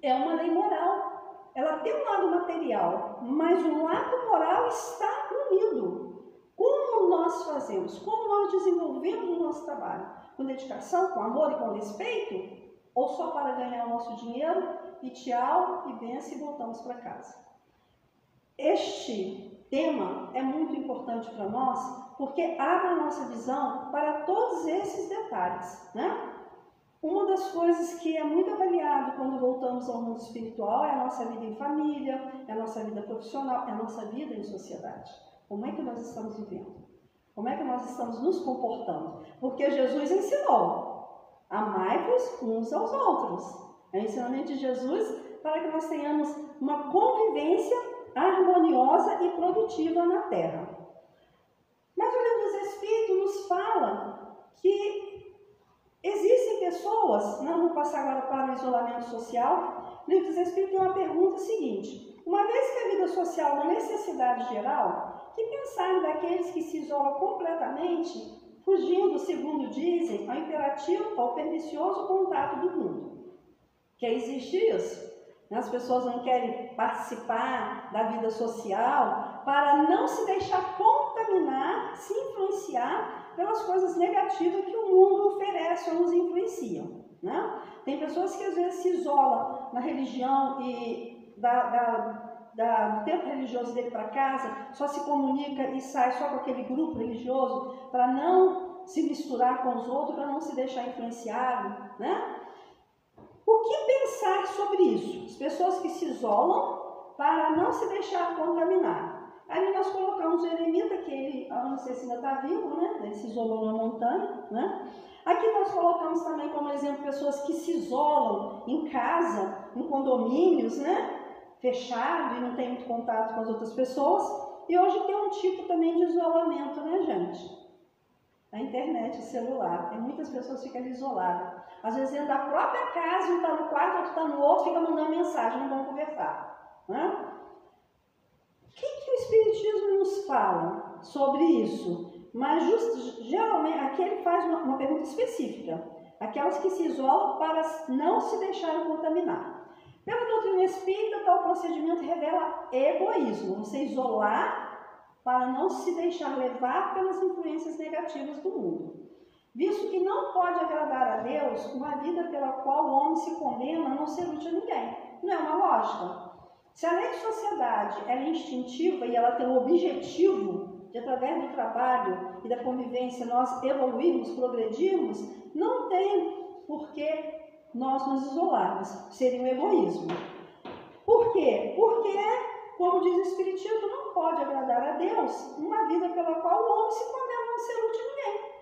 é uma lei moral. Ela tem um lado material, mas o lado moral está unido. Como nós fazemos? Como nós desenvolvemos o nosso trabalho? Com dedicação, com amor e com respeito? Ou só para ganhar o nosso dinheiro e tchau, e benção e voltamos para casa? Este tema é muito importante para nós, porque abre a nossa visão para todos esses detalhes, né? Uma das coisas que é muito avaliado quando voltamos ao mundo espiritual é a nossa vida em família, é a nossa vida profissional, é a nossa vida em sociedade. Como é que nós estamos vivendo? Como é que nós estamos nos comportando? Porque Jesus ensinou, amai-vos uns aos outros. É o ensinamento de Jesus para que nós tenhamos uma convivência harmoniosa e produtiva na Terra. Mas o Livro dos Espíritos nos fala que existem pessoas, não vou passar agora para o isolamento social, o Livro dos Espíritos tem uma pergunta seguinte: uma vez que a vida social é uma necessidade geral, que pensar daqueles que se isolam completamente, fugindo, segundo dizem, ao imperativo, ao pernicioso contato do mundo? Que existe isso. As pessoas não querem participar da vida social para não se deixar contaminar, se influenciar pelas coisas negativas que o mundo oferece ou nos influenciam, né? Tem pessoas que às vezes se isolam na religião e do tempo religioso dele para casa, só se comunica e sai só com aquele grupo religioso para não se misturar com os outros, para não se deixar influenciado, né? O que pensar sobre isso? As pessoas que se isolam para não se deixar contaminar. Aí nós colocamos o eremita, que ele, não sei se ainda está vivo, né? Ele se isolou na montanha, né? Aqui nós colocamos também como exemplo pessoas que se isolam em casa, em condomínios, né? Fechado e não tem muito contato com as outras pessoas. E hoje tem um tipo também de isolamento, né, gente? A internet, o celular. Tem muitas pessoas que ficam isoladas. Às vezes dentro da própria casa, um está no quarto, outro está no outro, fica mandando mensagem, não vão conversar. Né? O que o Espiritismo nos fala sobre isso? Mas geralmente, aqui ele faz uma pergunta específica. Aquelas que se isolam para não se deixarem contaminar. Pela doutrina espírita, tal procedimento revela egoísmo. Você isolar para não se deixar levar pelas influências negativas do mundo. Visto que não pode agradar a Deus uma vida pela qual o homem se condena a não ser útil a ninguém. Não é uma lógica? Se a lei de sociedade ela é instintiva e ela tem o objetivo de, através do trabalho e da convivência, nós evoluirmos, progredirmos, não tem por que nós nos isolarmos. Seria um egoísmo. Por quê? Porque, como diz o Espiritismo, não pode agradar a Deus uma vida pela qual o homem se condena a não ser útil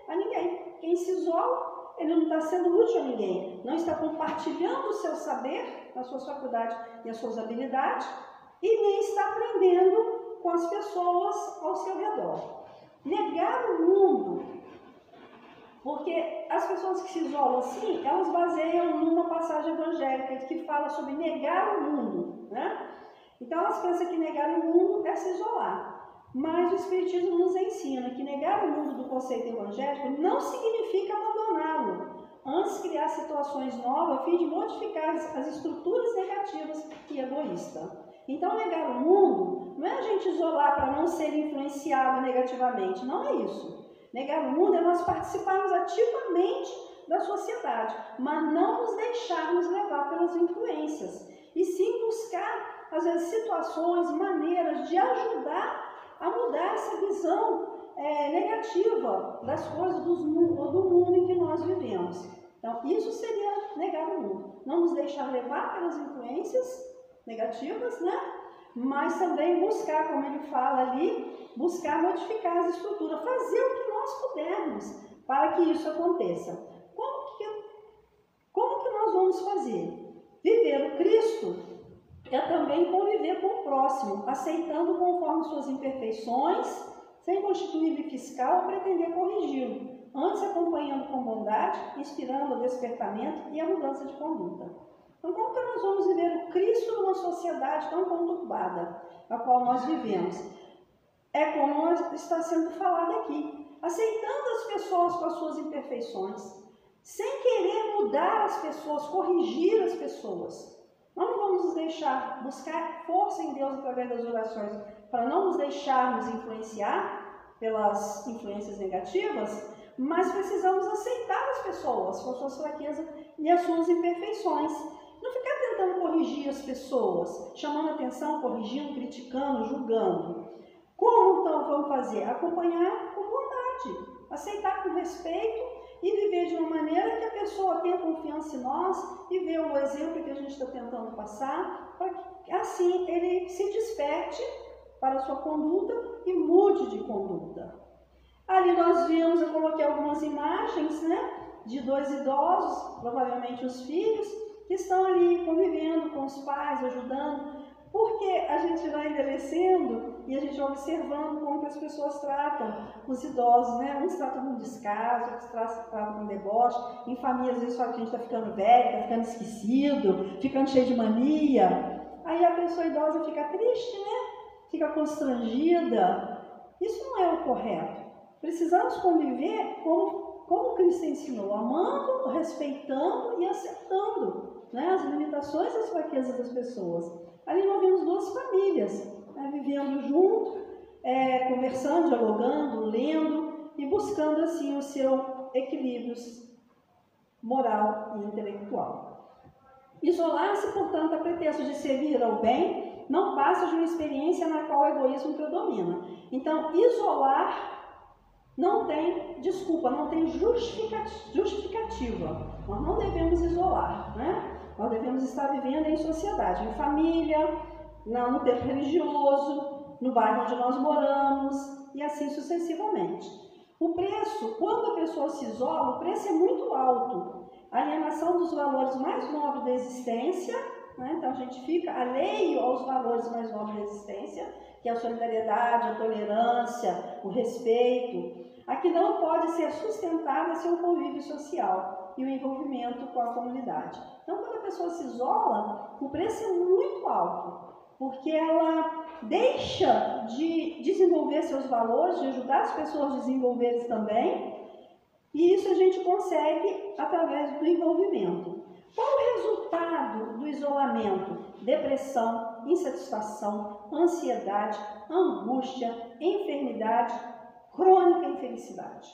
a ninguém. Quem se isola, ele não está sendo útil a ninguém, não está compartilhando o seu saber, as suas faculdades e as suas habilidades, e nem está aprendendo com as pessoas ao seu redor. Negar o mundo, porque as pessoas que se isolam assim, elas baseiam numa passagem evangélica que fala sobre negar o mundo, né? Então elas pensam que negar o mundo é se isolar. Mas o Espiritismo nos ensina que negar o mundo do conceito evangélico não significa abandoná-lo, antes criar situações novas a fim de modificar as estruturas negativas e egoístas. Então negar o mundo não é a gente isolar para não ser influenciado negativamente, não é isso. Negar o mundo é nós participarmos ativamente da sociedade, mas não nos deixarmos levar pelas influências, e sim buscar, às vezes, situações, maneiras de ajudar a mudar essa visão negativa das coisas do mundo em que nós vivemos. Então, isso seria negar o mundo. Não nos deixar levar pelas influências negativas, né? Mas também buscar, como ele fala ali, buscar modificar as estruturas, fazer o que nós pudermos para que isso aconteça. Como que nós vamos fazer? Viver o Cristo é também conviver com o próximo, aceitando conforme suas imperfeições, sem constituir-lhe fiscal ou pretender corrigi-lo, antes acompanhando com bondade, inspirando o despertamento e a mudança de conduta. Então, como que nós vamos viver o Cristo numa sociedade tão conturbada, a qual nós vivemos? É como está sendo falado aqui, aceitando as pessoas com as suas imperfeições, sem querer mudar as pessoas, corrigir as pessoas. Nós não vamos nos deixar buscar força em Deus através das orações, para não nos deixarmos influenciar pelas influências negativas, mas precisamos aceitar as pessoas com as suas fraquezas e as suas imperfeições. Não ficar tentando corrigir as pessoas, chamando atenção, corrigindo, criticando, julgando. Como então vamos fazer? Acompanhar com bondade, aceitar com respeito e viver de uma maneira que a pessoa tenha confiança em nós e ver o exemplo que a gente está tentando passar, para que assim ele se desperte para a sua conduta e mude de conduta. Ali nós vimos, eu coloquei algumas imagens, né, de dois idosos, provavelmente os filhos, que estão ali convivendo com os pais, ajudando, porque a gente vai envelhecendo e a gente vai observando como que as pessoas tratam os idosos, né? Uns tratam com descaso, outros tratam com deboche. Em família, às vezes, fala que a gente está ficando velho, está ficando esquecido, ficando cheio de mania. Aí a pessoa idosa fica triste, né? Fica constrangida. Isso não é o correto. Precisamos conviver como Cristo ensinou, amando, respeitando e aceitando, né, as limitações e as fraquezas das pessoas. Ali nós vimos duas famílias, né, vivendo junto, conversando, dialogando, lendo e buscando assim o seu equilíbrio moral e intelectual. Isolar-se, portanto, a pretexto de servir ao bem, não passa de uma experiência na qual o egoísmo predomina. Então, isolar não tem desculpa, não tem justificativa. Nós não devemos isolar, né? Nós devemos estar vivendo em sociedade, em família, no tempo religioso, no bairro onde nós moramos e assim sucessivamente. O preço, quando a pessoa se isola, o preço é muito alto. A alienação dos valores mais nobres da existência, né? Então a gente fica alheio aos valores mais nobres da existência, que é a solidariedade, a tolerância, o respeito. A que não pode ser sustentada sem o convívio social e o envolvimento com a comunidade. Então, quando a pessoa se isola, o preço é muito alto, porque ela deixa de desenvolver seus valores, de ajudar as pessoas a desenvolverem também, e isso a gente consegue através do envolvimento. Qual o resultado do isolamento? Depressão, insatisfação, ansiedade, angústia, enfermidade, crônica infelicidade.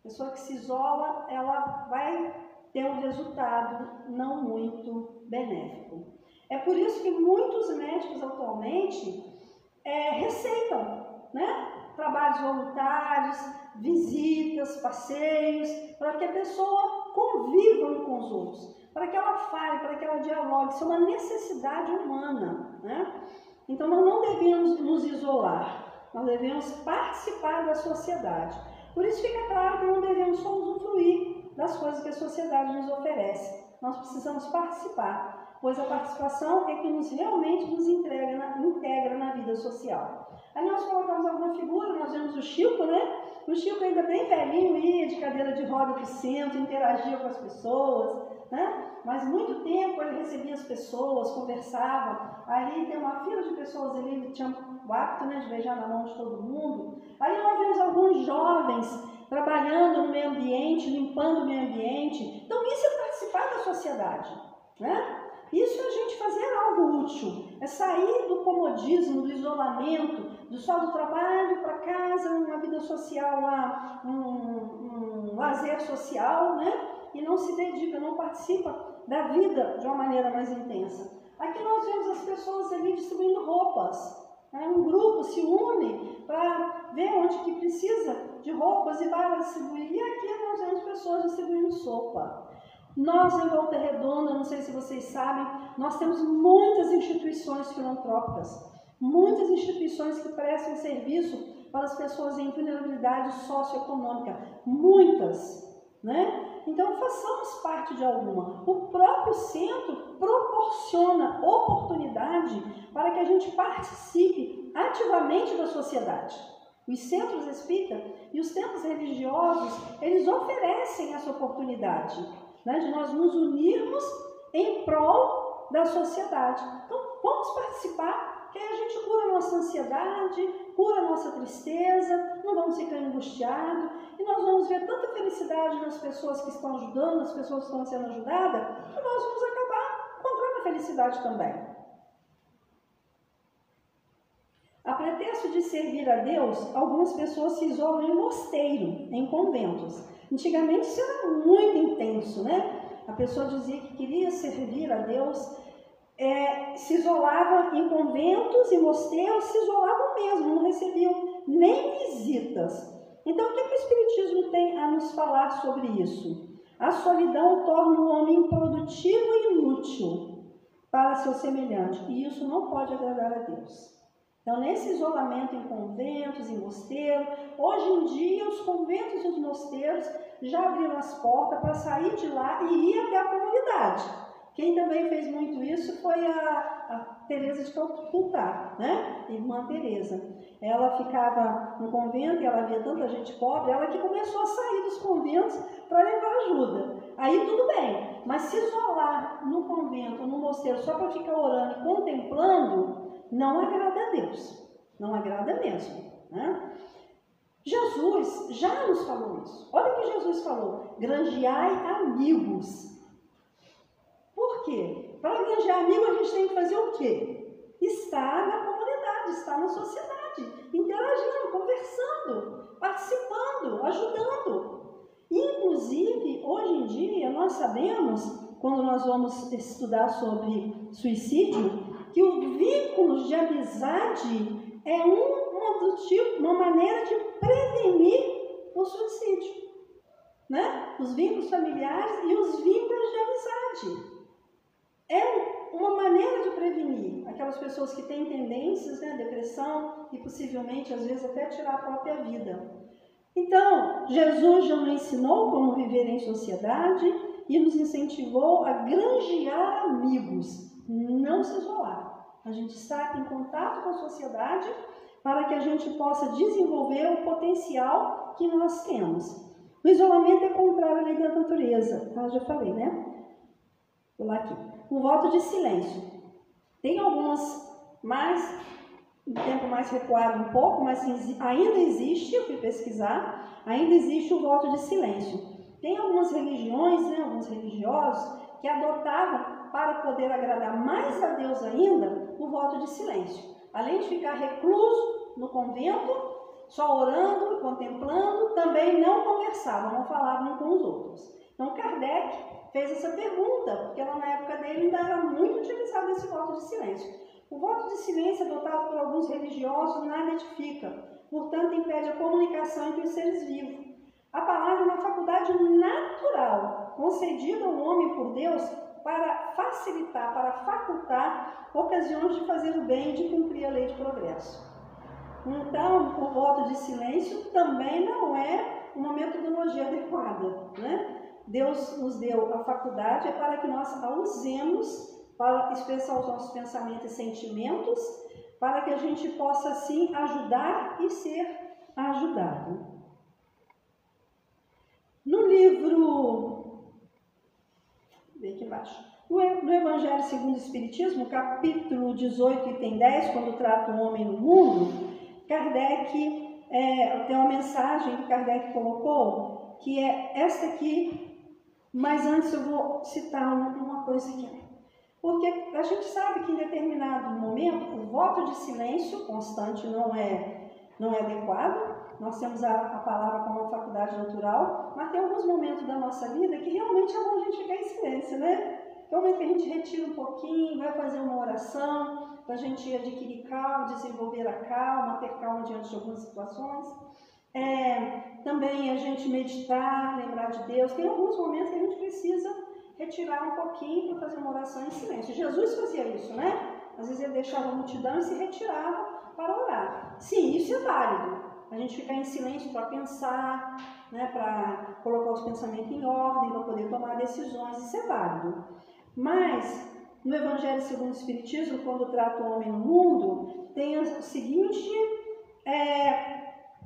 A pessoa que se isola, ela vai ter um resultado não muito benéfico. É por isso que muitos médicos atualmente receitam, né, trabalhos voluntários, visitas, passeios, para que a pessoa conviva um com os outros, para que ela fale, para que ela dialogue. Isso é uma necessidade humana, né? Então, nós não devemos nos isolar, nós devemos participar da sociedade. Por isso fica claro que não devemos só usufruir das coisas que a sociedade nos oferece. Nós precisamos participar, pois a participação é que realmente nos integra na vida social. Aí nós colocamos alguma figura, nós vemos o Chico, né? O Chico ainda bem velhinho, ia de cadeira de roda para o centro, interagia com as pessoas, né? Mas muito tempo ele recebia as pessoas, conversava. Aí tem uma fila de pessoas ali, ele tinha o hábito, né, de beijar na mão de todo mundo. Aí nós vemos alguns jovens trabalhando no meio ambiente, limpando o meio ambiente. Então isso é participar da sociedade, né? Isso é a gente fazer algo útil, é sair do comodismo, do isolamento, só do trabalho para casa, uma vida social lá, um lazer social, né? E não se dedica, não participa da vida de uma maneira mais intensa. Aqui nós vemos as pessoas ali distribuindo roupas, né? Um grupo se une para ver onde que precisa de roupas e vai distribuir. E aqui nós vemos pessoas distribuindo sopa. Nós, em Volta Redonda, não sei se vocês sabem, nós temos muitas instituições filantrópicas, muitas instituições que prestam serviço para as pessoas em vulnerabilidade socioeconômica, muitas, né? Então, façamos parte de alguma. O próprio centro proporciona oportunidade para que a gente participe ativamente da sociedade. Os centros espíritas e os templos religiosos, eles oferecem essa oportunidade, né, de nós nos unirmos em prol da sociedade. Então, vamos participar, que aí a gente cura a nossa ansiedade, cura a nossa tristeza, não vamos ficar angustiados, e nós vamos ver tanta felicidade nas pessoas que estão ajudando, nas pessoas que estão sendo ajudadas, que nós vamos acabar encontrando a felicidade também. A pretexto de servir a Deus, algumas pessoas se isolam em mosteiro, em conventos. Antigamente isso era muito intenso, né? A pessoa dizia que queria servir a Deus, se isolava em conventos e mosteiros, se isolavam mesmo, não recebiam nem visitas. Então, o que o Espiritismo tem a nos falar sobre isso? A solidão torna o homem improdutivo e inútil para seu semelhante, e isso não pode agradar a Deus. Então, nesse isolamento em conventos, em mosteiros, hoje em dia os conventos e os mosteiros já abriram as portas para sair de lá e ir até a comunidade. Quem também fez muito isso foi a Teresa de Calcutá, né? Irmã Teresa. Ela ficava no convento e ela via tanta gente pobre, ela que começou a sair dos conventos para levar ajuda. Aí tudo bem, mas se isolar no convento ou no mosteiro só para ficar orando e contemplando, não agrada a Deus, não agrada mesmo, né? Jesus já nos falou isso. Olha o que Jesus falou: granjeai amigos. Por quê? Para granjear amigos a gente tem que fazer o quê? Estar na comunidade, estar na sociedade, interagindo, conversando, participando, ajudando. Inclusive, hoje em dia, nós sabemos, quando nós vamos estudar sobre suicídio, que o vínculo de amizade é uma maneira de prevenir o suicídio, né? Os vínculos familiares e os vínculos de amizade. É uma maneira de prevenir aquelas pessoas que têm tendências, né, depressão e possivelmente, às vezes, até tirar a própria vida. Então, Jesus já nos ensinou como viver em sociedade e nos incentivou a granjear amigos. não se isolar. A gente está em contato com a sociedade para que a gente possa desenvolver o potencial que nós temos. O isolamento é contrário à lei da natureza. Ah, já falei, né? Vou lá aqui. O voto de silêncio. Tem algumas mais, um tempo mais recuado um pouco, mas ainda existe, eu fui pesquisar, ainda existe o voto de silêncio. Tem algumas religiões, né, alguns religiosos, que adotavam, para poder agradar mais a Deus ainda, o voto de silêncio. Além de ficar recluso no convento, só orando, contemplando, também não conversavam, não falavam com os outros. Então Kardec fez essa pergunta, porque lá na época dele ainda era muito utilizado esse voto de silêncio. O voto de silêncio adotado por alguns religiosos nada edifica, portanto impede a comunicação entre os seres vivos. A palavra é uma faculdade natural, concedida ao homem por Deus para facilitar, para facultar ocasiões de fazer o bem e de cumprir a lei de progresso. Então, o voto de silêncio também não é uma metodologia adequada, né? Deus nos deu a faculdade para que nós a usemos para expressar os nossos pensamentos e sentimentos, para que a gente possa, assim, ajudar e ser ajudado. No livro, vem aqui embaixo, no Evangelho segundo o Espiritismo, capítulo 18, item 10, quando trata o homem no mundo, Kardec, tem uma mensagem que Kardec colocou, que é esta aqui, mas antes eu vou citar uma coisa aqui. Porque a gente sabe que em determinado momento o voto de silêncio constante não é adequado. Nós temos a palavra como uma faculdade natural, mas tem alguns momentos da nossa vida que realmente é bom a gente ficar em silêncio, né? É o momento que a gente retira um pouquinho, vai fazer uma oração, para a gente adquirir calma, desenvolver a calma, ter calma diante de algumas situações. Também a gente meditar, lembrar de Deus. Tem alguns momentos que a gente precisa retirar um pouquinho para fazer uma oração em silêncio. Jesus fazia isso, né? Às vezes ele deixava a multidão e se retirava para orar. Sim, isso é válido. A gente ficar em silêncio para pensar, né? Para colocar os pensamentos em ordem, para poder tomar decisões, isso é válido. Mas, no Evangelho segundo o Espiritismo, quando trata o homem no mundo, tem o seguinte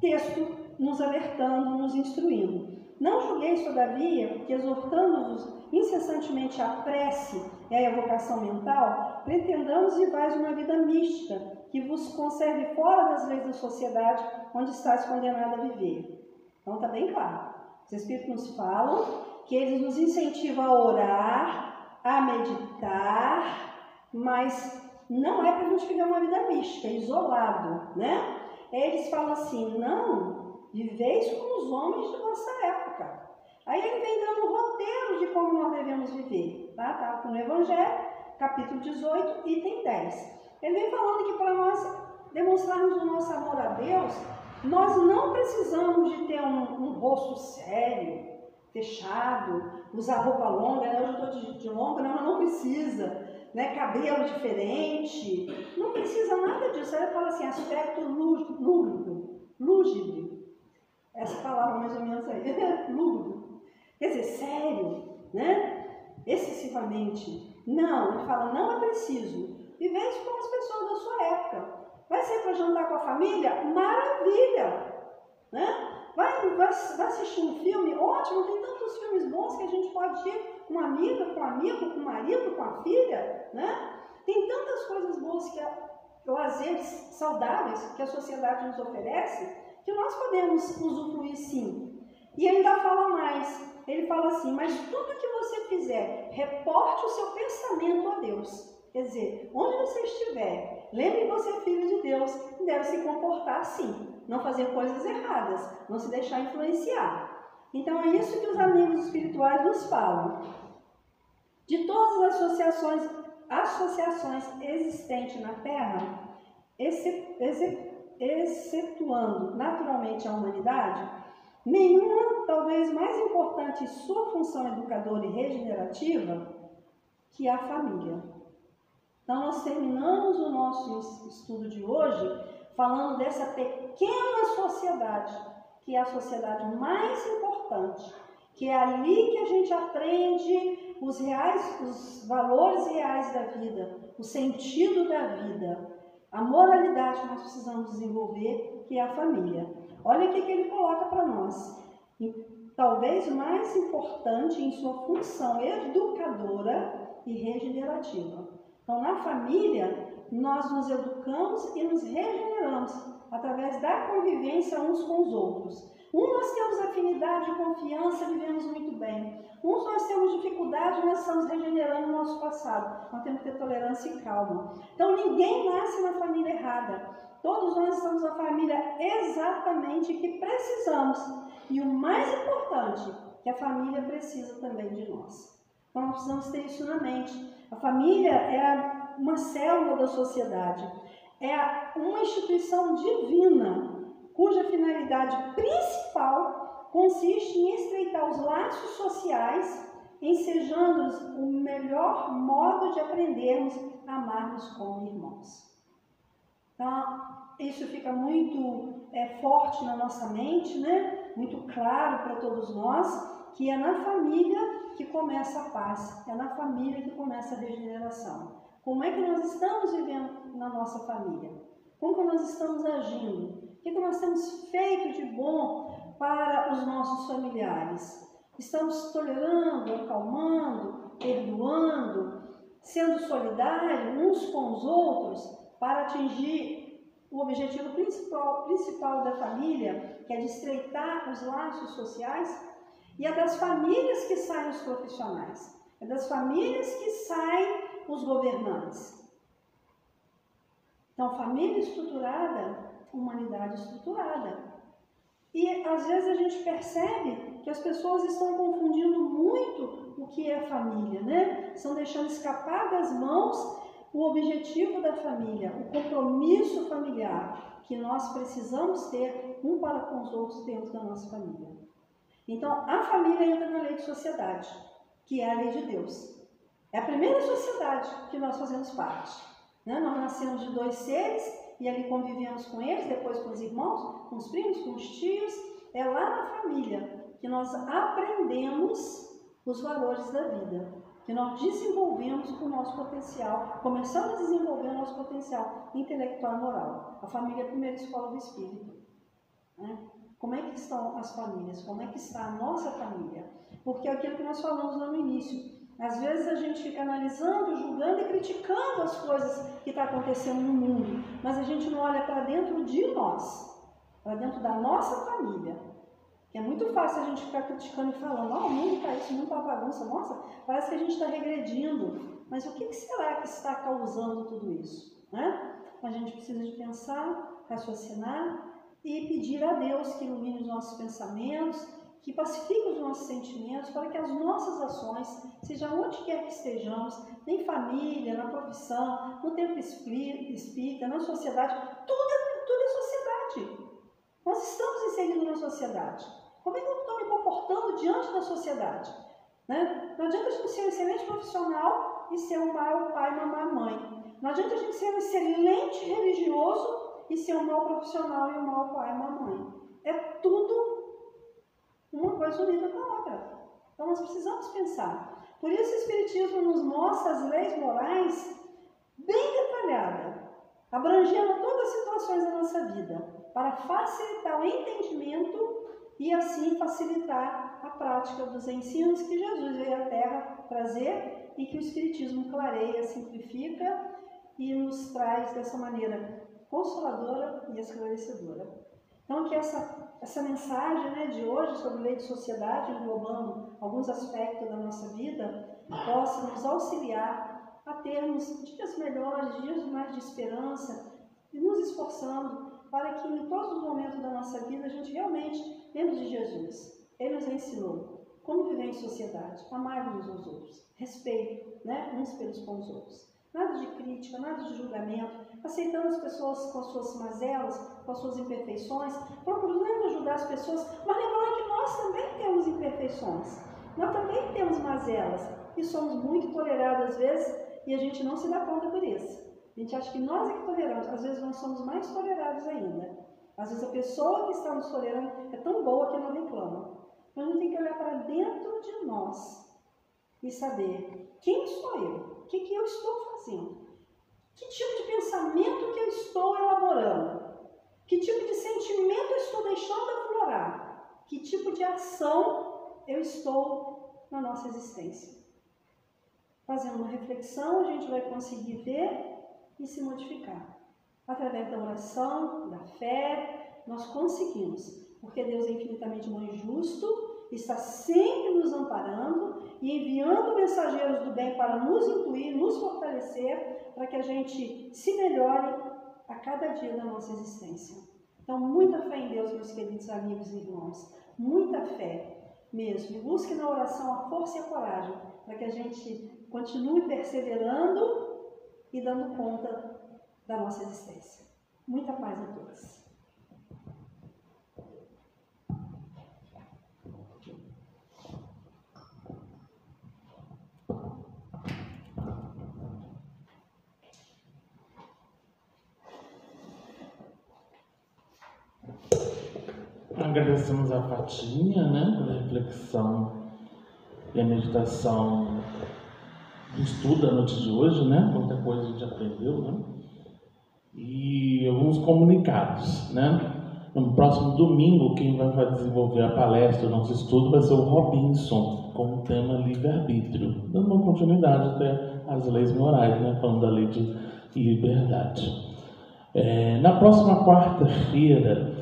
texto nos alertando, nos instruindo. Não julgueis, todavia, que exortando-vos incessantemente à prece e à evocação mental, pretendamos vivais uma vida mística, que vos conserve fora das leis da sociedade, onde estáis condenado a viver. Então está bem claro. Os Espíritos nos falam que eles nos incentivam a orar, a meditar, mas não é para a gente viver uma vida mística, isolado, né? Eles falam assim, não, viveis como os homens de vossa época. Aí ele vem dando um roteiro de como nós devemos viver, tá? Tá no Evangelho, capítulo 18, item 10. Ele vem falando que para nós demonstrarmos o nosso amor a Deus, nós não precisamos de ter um rosto sério, fechado, usar roupa longa, né? Hoje eu estou de longa, não precisa, né? Cabelo diferente, não precisa nada disso. Aí ele fala assim, aspecto lúgubre, essa palavra mais ou menos aí, lúgubre, quer dizer, sério, né? Excessivamente. Não, ele fala, não é preciso. Viveis como as pessoas da sua época. Vai ser para jantar com a família? Maravilha! Né? Vai assistir um filme? Ótimo, tem tantos filmes bons que a gente pode ir com uma amiga, com um amigo, com o marido, com a filha. Né? Tem tantas coisas boas, lazeres saudáveis que a sociedade nos oferece, que nós podemos usufruir sim. E ele ainda fala mais. Ele fala assim, mas tudo que você fizer, reporte o seu pensamento a Deus. Quer dizer, onde você estiver, lembre que você é filho de Deus e deve se comportar assim, não fazer coisas erradas, não se deixar influenciar. Então é isso que os amigos espirituais nos falam. De todas as associações existentes na Terra, excetuando naturalmente a humanidade, nenhuma talvez mais importante em sua função educadora e regenerativa que a família. Então, nós terminamos o nosso estudo de hoje falando dessa pequena sociedade, que é a sociedade mais importante, que é ali que a gente aprende os valores reais da vida, o sentido da vida, a moralidade que nós precisamos desenvolver, que é a família. Olha o que ele coloca para nós. E, talvez o mais importante em sua função educadora e regenerativa. Então, na família, nós nos educamos e nos regeneramos através da convivência uns com os outros. Nós temos afinidade e confiança, vivemos muito bem. Nós temos dificuldade, nós estamos regenerando o nosso passado. Nós temos que ter tolerância e calma. Então, ninguém nasce na família errada. Todos nós estamos na família exatamente que precisamos. E o mais importante, que a família precisa também de nós. Então, nós precisamos ter isso na mente. A família é uma célula da sociedade. É uma instituição divina, cuja finalidade principal consiste em estreitar os laços sociais, ensejando-nos o melhor modo de aprendermos a amarmos como irmãos. Então, isso fica muito forte na nossa mente, né? Muito claro para todos nós, que é na família que começa a paz, é na família que começa a regeneração. Como é que nós estamos vivendo na nossa família? Como que nós estamos agindo? O que nós temos feito de bom para os nossos familiares? Estamos tolerando, acalmando, perdoando, sendo solidários uns com os outros para atingir o objetivo principal da família, que é de estreitar os laços sociais? E é das famílias que saem os profissionais, é das famílias que saem os governantes. Então, família estruturada, humanidade estruturada. E às vezes a gente percebe que as pessoas estão confundindo muito o que é família, né? Estão deixando escapar das mãos o objetivo da família, o compromisso familiar que nós precisamos ter um para com os outros dentro da nossa família. Então, a família entra na lei de sociedade, que é a lei de Deus. É a primeira sociedade que nós fazemos parte. Né? Nós nascemos de 2 seres e ali convivemos com eles, depois com os irmãos, com os primos, com os tios. É lá na família que nós aprendemos os valores da vida, que nós desenvolvemos o nosso potencial, começamos a desenvolver o nosso potencial intelectual e moral. A família é a primeira escola do espírito. Né? Como é que estão as famílias? Como é que está a nossa família? Porque é aquilo que nós falamos lá no início. Às vezes a gente fica analisando, julgando e criticando as coisas que estão acontecendo no mundo, mas a gente não olha para dentro de nós, para dentro da nossa família. Que é muito fácil a gente ficar criticando e falando, o mundo está isso, o mundo está uma bagunça, nossa, parece que a gente está regredindo. Mas o que será que está causando tudo isso? Né? A gente precisa de pensar, raciocinar e pedir a Deus que ilumine os nossos pensamentos, que pacifique os nossos sentimentos, para que as nossas ações, seja onde quer que estejamos, em família, na profissão, no tempo espírita, na sociedade, tudo é sociedade. Nós estamos inseridos na sociedade. Como é que eu estou me comportando diante da sociedade? Né? Não adianta a gente ser um excelente profissional e ser um mau pai, uma má mãe. Não adianta a gente ser um excelente religioso e ser um mau profissional e um mau pai, uma mãe. É tudo uma coisa unida com a outra. Então nós precisamos pensar. Por isso o Espiritismo nos mostra as leis morais bem detalhadas, abrangendo todas as situações da nossa vida, para facilitar o entendimento e assim facilitar a prática dos ensinos que Jesus veio à Terra trazer e que o Espiritismo clareia, simplifica e nos traz dessa maneira consoladora e esclarecedora. Então, que essa mensagem, né, de hoje sobre lei de sociedade, englobando alguns aspectos da nossa vida, possa nos auxiliar a termos dias melhores, dias mais de esperança, e nos esforçando para que em todos os momentos da nossa vida a gente realmente lembre de Jesus. Ele nos ensinou como viver em sociedade, amar uns aos outros, respeito, né, uns pelos com os outros. Nada de crítica, nada de julgamento, aceitando as pessoas com as suas mazelas, com as suas imperfeições, procurando ajudar as pessoas, mas lembrando que nós também temos imperfeições, nós também temos mazelas e somos muito tolerados às vezes e a gente não se dá conta por isso. A gente acha que nós é que toleramos, às vezes nós somos mais tolerados ainda. Às vezes a pessoa que está nos tolerando é tão boa que não reclama. A gente tem que olhar para dentro de nós e saber quem sou eu, o que eu estou fazendo, que tipo de pensamento que eu estou elaborando, que tipo de sentimento eu estou deixando aflorar, que tipo de ação eu estou na nossa existência. Fazendo uma reflexão, a gente vai conseguir ver e se modificar. Através da oração, da fé, nós conseguimos, porque Deus é infinitamente bom e justo, está sempre nos amparando e enviando mensageiros do bem para nos intuir, nos fortalecer, para que a gente se melhore a cada dia da nossa existência. Então, muita fé em Deus, meus queridos amigos e irmãos, muita fé mesmo. E busque na oração a força e a coragem, para que a gente continue perseverando e dando conta da nossa existência. Muita paz a todos. Agradecemos a Fatinha, né, pela reflexão e a meditação do estudo da noite de hoje, né? Muita coisa a gente aprendeu, né? E alguns comunicados, né? No próximo domingo, quem vai desenvolver a palestra do nosso estudo vai ser o Robinson, com o tema livre-arbítrio, dando uma continuidade até às leis morais, né? Falando da lei de liberdade. Na próxima quarta-feira,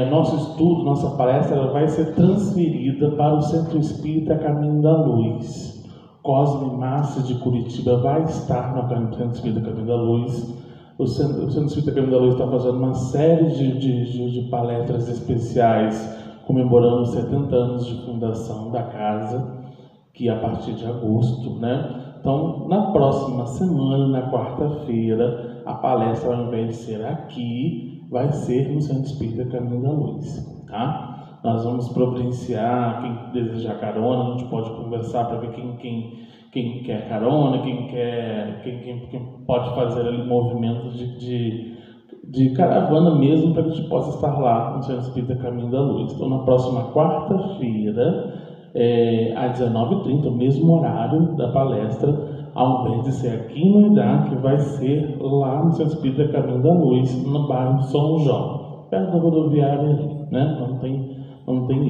nosso estudo, nossa palestra, ela vai ser transferida para o Centro Espírita Caminho da Luz. Cosme Massa de Curitiba vai estar no Centro Espírita Caminho da Luz. O Centro Espírita Caminho da Luz está fazendo uma série de palestras especiais comemorando os 70 anos de fundação da casa, que é a partir de agosto, né? Então, na próxima semana, na quarta-feira, a palestra, ao invés de ser aqui, vai ser no Centro Espírita Caminho da Luz, tá? Nós vamos providenciar, quem desejar carona, a gente pode conversar para ver quem quer carona, quem pode fazer ali movimentos de caravana mesmo, para que a gente possa estar lá no Centro Espírita Caminho da Luz. Então, na próxima quarta-feira, às 19h30, o mesmo horário da palestra, ao invés de ser aqui no IDAC, vai ser lá no Centro Espírita Caminho da Luz, no bairro São João, perto da rodoviária ali, né? Não tem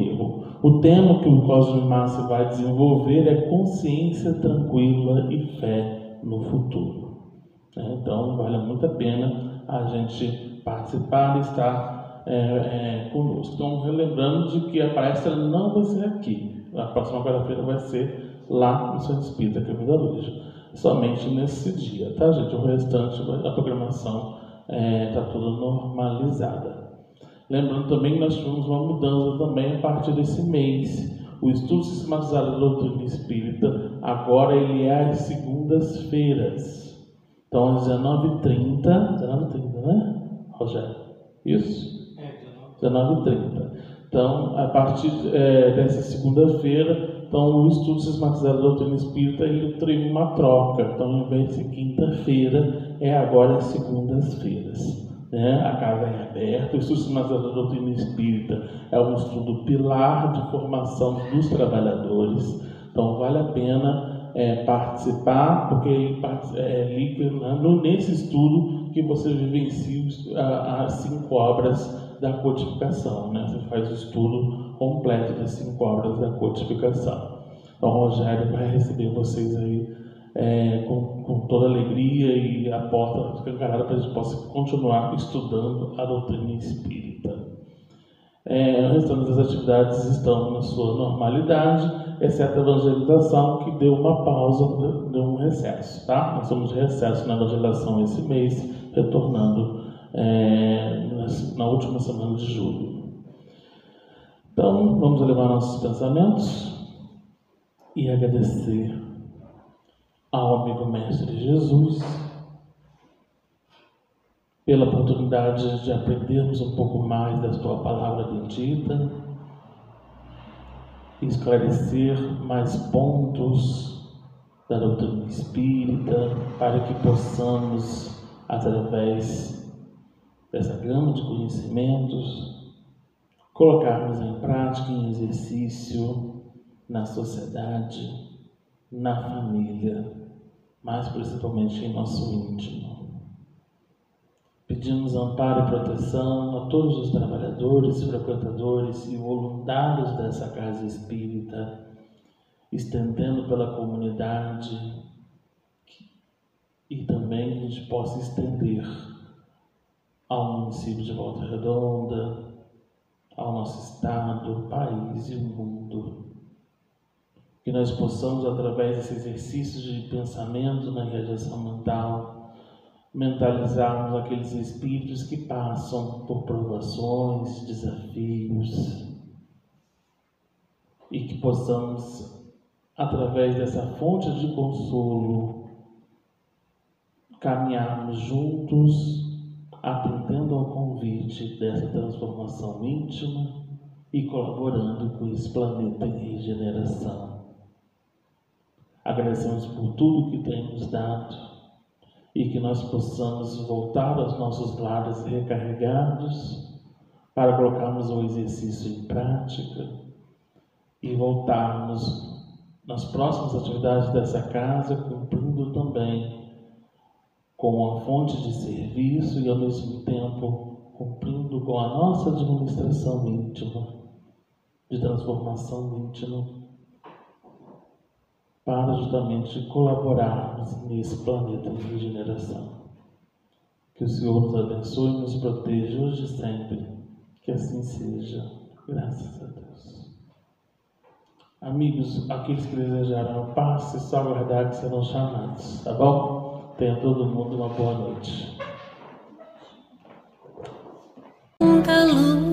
erro. O tema que o Cosme Massa vai desenvolver é consciência tranquila e fé no futuro. Então, vale muito a pena a gente participar e estar conosco. Então, relembrando de que a palestra não vai ser aqui. A próxima quarta-feira vai ser lá no Centro Espírita Caminho da Luz. Somente nesse dia, tá, gente? O restante da programação está tudo normalizada. Lembrando também que nós tivemos uma mudança também a partir desse mês. O estudo sistematizado da doutrina espírita, agora ele é às segundas-feiras. Então, às 19h30, né, Rogério? Isso? 19h30. Então, a partir dessa segunda-feira, então, o estudo sistematizado da doutrina espírita, ele teve uma troca. Então, ao invés de ser quinta-feira, agora segundas-feiras. A casa é aberta. O estudo sistematizado da doutrina espírita é um estudo pilar de formação dos trabalhadores. Então, vale a pena participar, porque nesse estudo que você vivencia as 5 obras da codificação, né? Você faz o estudo completo das 5 obras da codificação. Então, o Rogério vai receber vocês aí com toda alegria, e a porta fica encarada para a gente possa continuar estudando a doutrina espírita. O restante das atividades estão na sua normalidade, exceto a evangelização, que deu uma pausa, deu um recesso, tá? Nós estamos de recesso na evangelização esse mês, retornando na última semana de julho. Então, vamos elevar nossos pensamentos e agradecer ao amigo Mestre Jesus pela oportunidade de aprendermos um pouco mais da sua palavra bendita, esclarecer mais pontos da doutrina espírita, para que possamos, através dessa gama de conhecimentos, colocarmos em prática, em exercício, na sociedade, na família, mas principalmente em nosso íntimo. Pedimos amparo e proteção a todos os trabalhadores, frequentadores e voluntários dessa casa espírita, estendendo pela comunidade e também que a gente possa estender ao município de Volta Redonda, ao nosso estado, país e o mundo. Que nós possamos, através desse exercício de pensamento na realização mental, mentalizarmos aqueles espíritos que passam por provações, desafios, e que possamos, através dessa fonte de consolo, caminharmos juntos, atendendo ao convite dessa transformação íntima e colaborando com esse planeta em regeneração. Agradecemos por tudo que tem nos dado e que nós possamos voltar aos nossos lares recarregados para colocarmos o exercício em prática e voltarmos nas próximas atividades dessa casa, cumprindo também com a fonte de serviço e ao mesmo tempo cumprindo com a nossa administração íntima, de transformação íntima, para justamente colaborarmos nesse planeta de regeneração. Que o Senhor nos abençoe e nos proteja hoje e sempre. Que assim seja. Graças a Deus. Amigos, aqueles que desejarão paz, é só aguardar que serão chamados, tá bom? Tenha todo mundo uma boa noite. Muita luz.